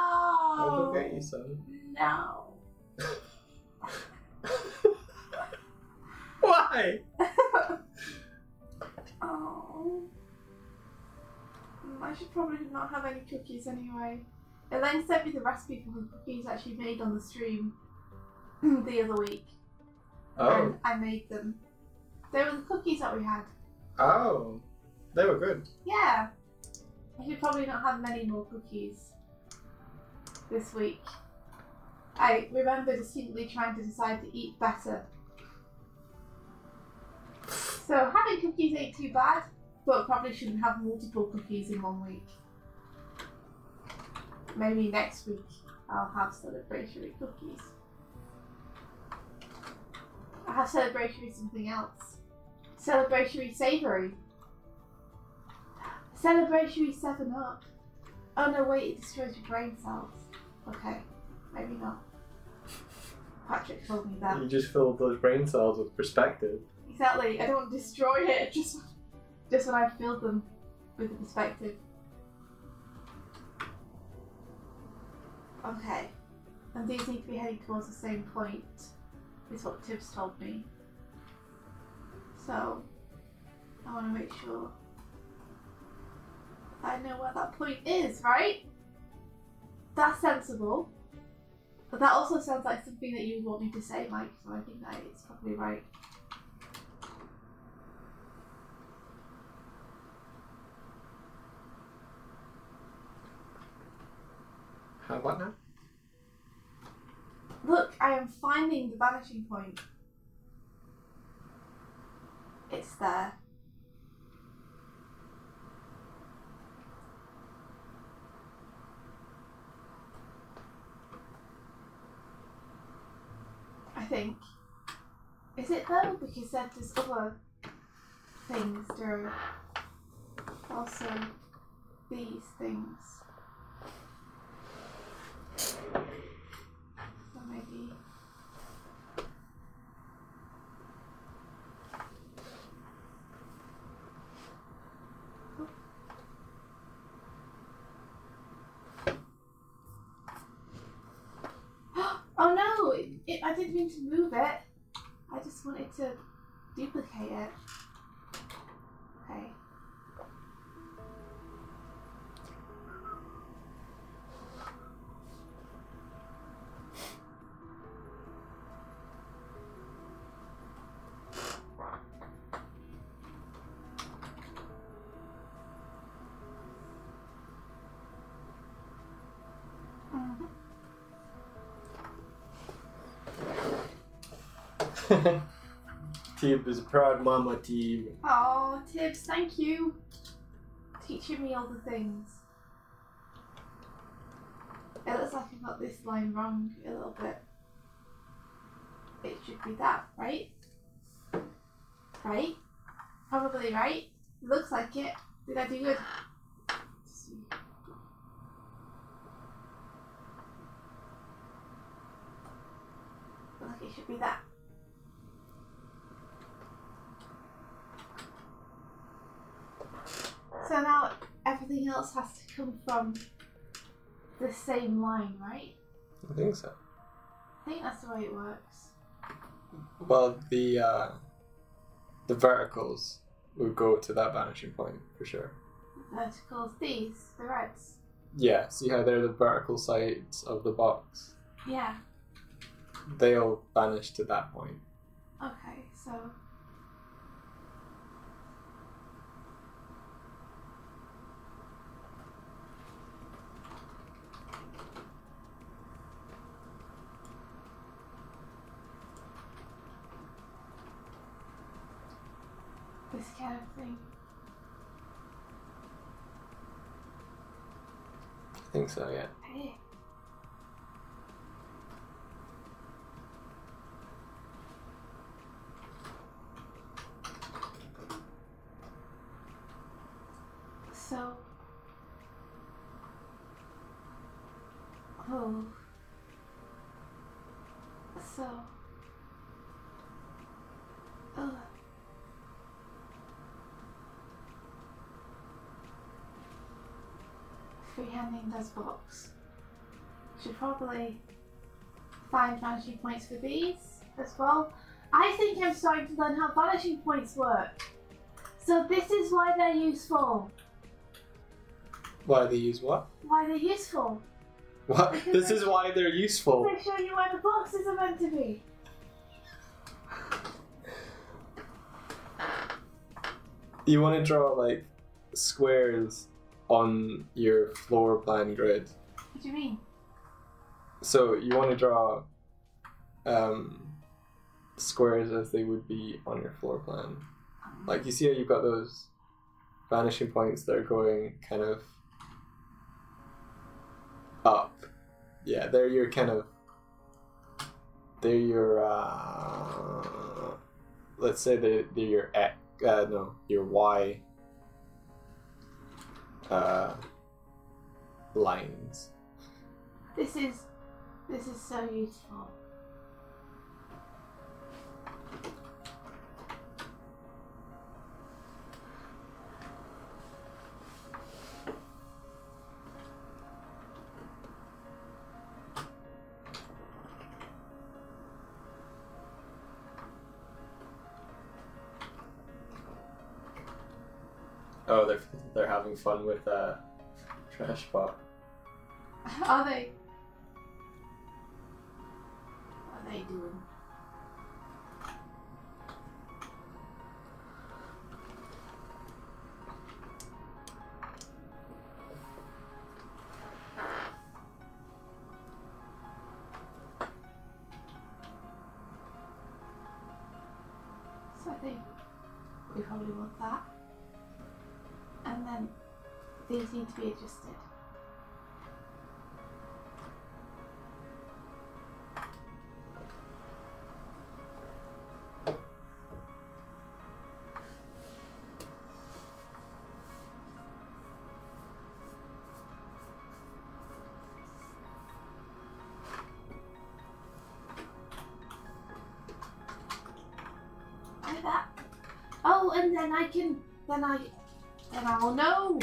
I'll go get you some. No. Why? Oh. I should probably not have any cookies anyway. Elaine sent me the recipe for the cookies that she made on the stream the other week. Oh. And I made them. They were the cookies that we had. Oh. They were good. Yeah. I should probably not have many more cookies this week. I remember distinctly trying to decide to eat better. So having cookies ain't too bad, but probably shouldn't have multiple cookies in 1 week. Maybe next week I'll have celebratory cookies. I have celebratory something else. Celebratory savoury. Celebratory 7-Up. Oh no, wait, it destroys your brain cells. Okay, maybe not. Patrick told me that. You just filled those brain cells with perspective. Exactly, I don't want to destroy it, just when I filled them with the perspective. Okay, and these need to be heading towards the same point, is what Tibbs told me. So, I want to make sure I know where that point is, right? That's sensible. But that also sounds like something that you would want me to say, Mike, so I think that it's probably right. What now? Look, I am finding the vanishing point. It's there. I think. Is it though? Because there's other things. There are also these things. So maybe. Oh no! I didn't mean to move it. I just wanted to duplicate it. Okay. Tib is a proud mama, Tib. Oh, Tibbs, thank you. Teaching me all the things. It looks like I got this line wrong a little bit. It should be that, right? Right? Probably right. Looks like it. Did I do good? Let's see. Looks like it should be that. So now everything else has to come from the same line, right? I think so. I think that's the way it works. Well, the verticals would go to that vanishing point for sure. The verticals, these, the reds. Yeah, see how they're the vertical sides of the box? Yeah. They'll vanish to that point. Okay, so. This kind of thing. I think so, yeah. Hey. So Oh. So. Oh. Freehanding does box. Should probably find vanishing points for these as well. I think I'm starting to learn how vanishing points work. So this is why they're useful. Why they use what? Why they're useful. What? Because This is why they're useful. They show you where the boxes are meant to be. You want to draw like squares on your floor plan grid. What do you mean? So you want to draw squares as they would be on your floor plan. Like you see how you've got those vanishing points that are going kind of up. Yeah, they're your kind of, they're your, let's say they're your X, no, your Y lines. This is so useful. Oh, they're having fun with trash pot. Are they? What are they doing? So I think we probably want that. And then these need to be adjusted. Like that. Oh, and then I'll know.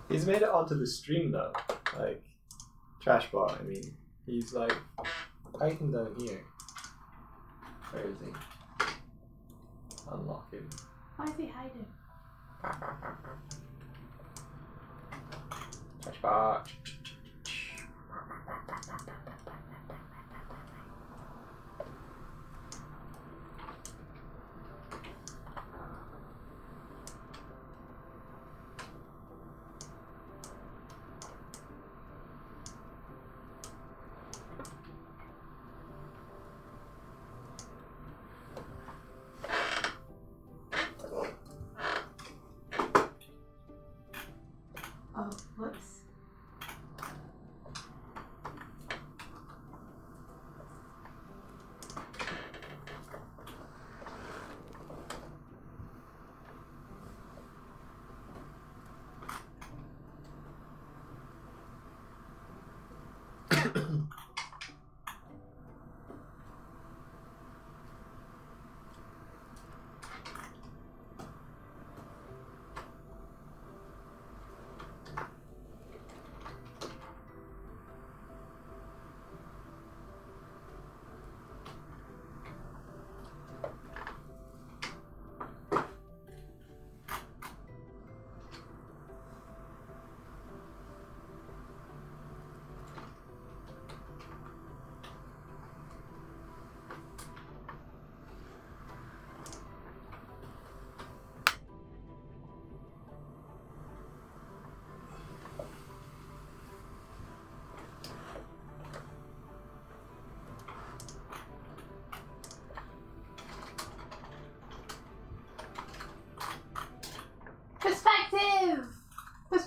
He's made it onto the stream though, like Trashbot. I mean, he's like hiding down here. Where is he? Unlock him. Why is he hiding? Trashbot. Oh, whoops.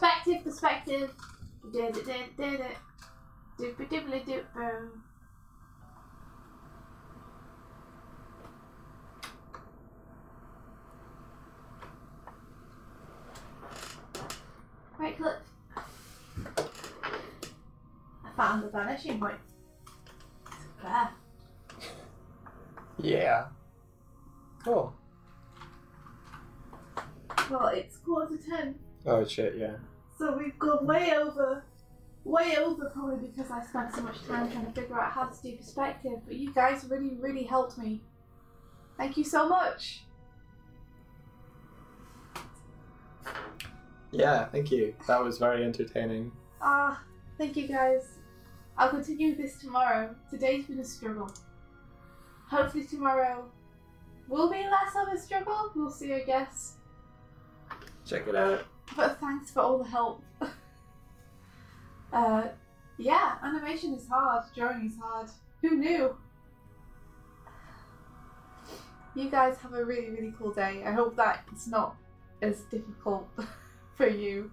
Perspective, perspective. Did it. Doopy dibbly doop boom. Right click. I found the vanishing point. There. Yeah. Cool. Well, it's 9:45. Oh shit, yeah. So we've gone way over probably because I spent so much time trying to figure out how to do perspective, but you guys really, really helped me. Thank you so much. Yeah, thank you. That was very entertaining. Thank you guys. I'll continue this tomorrow. Today's been a struggle. Hopefully tomorrow will be less of a struggle. We'll see, I guess. Check it out. But thanks for all the help. Yeah, animation is hard, drawing is hard. Who knew? You guys have a really, really cool day. I hope that it's not as difficult for you.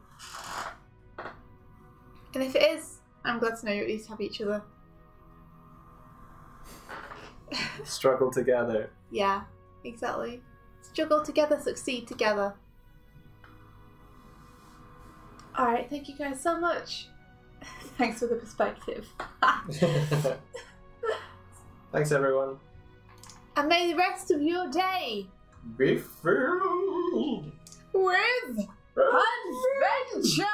And if it is, I'm glad to know you at least have each other. Struggle together. Yeah, exactly. Struggle together, succeed together. Alright, thank you guys so much. Thanks for the perspective. Thanks, everyone. And may the rest of your day Be filled with adventure!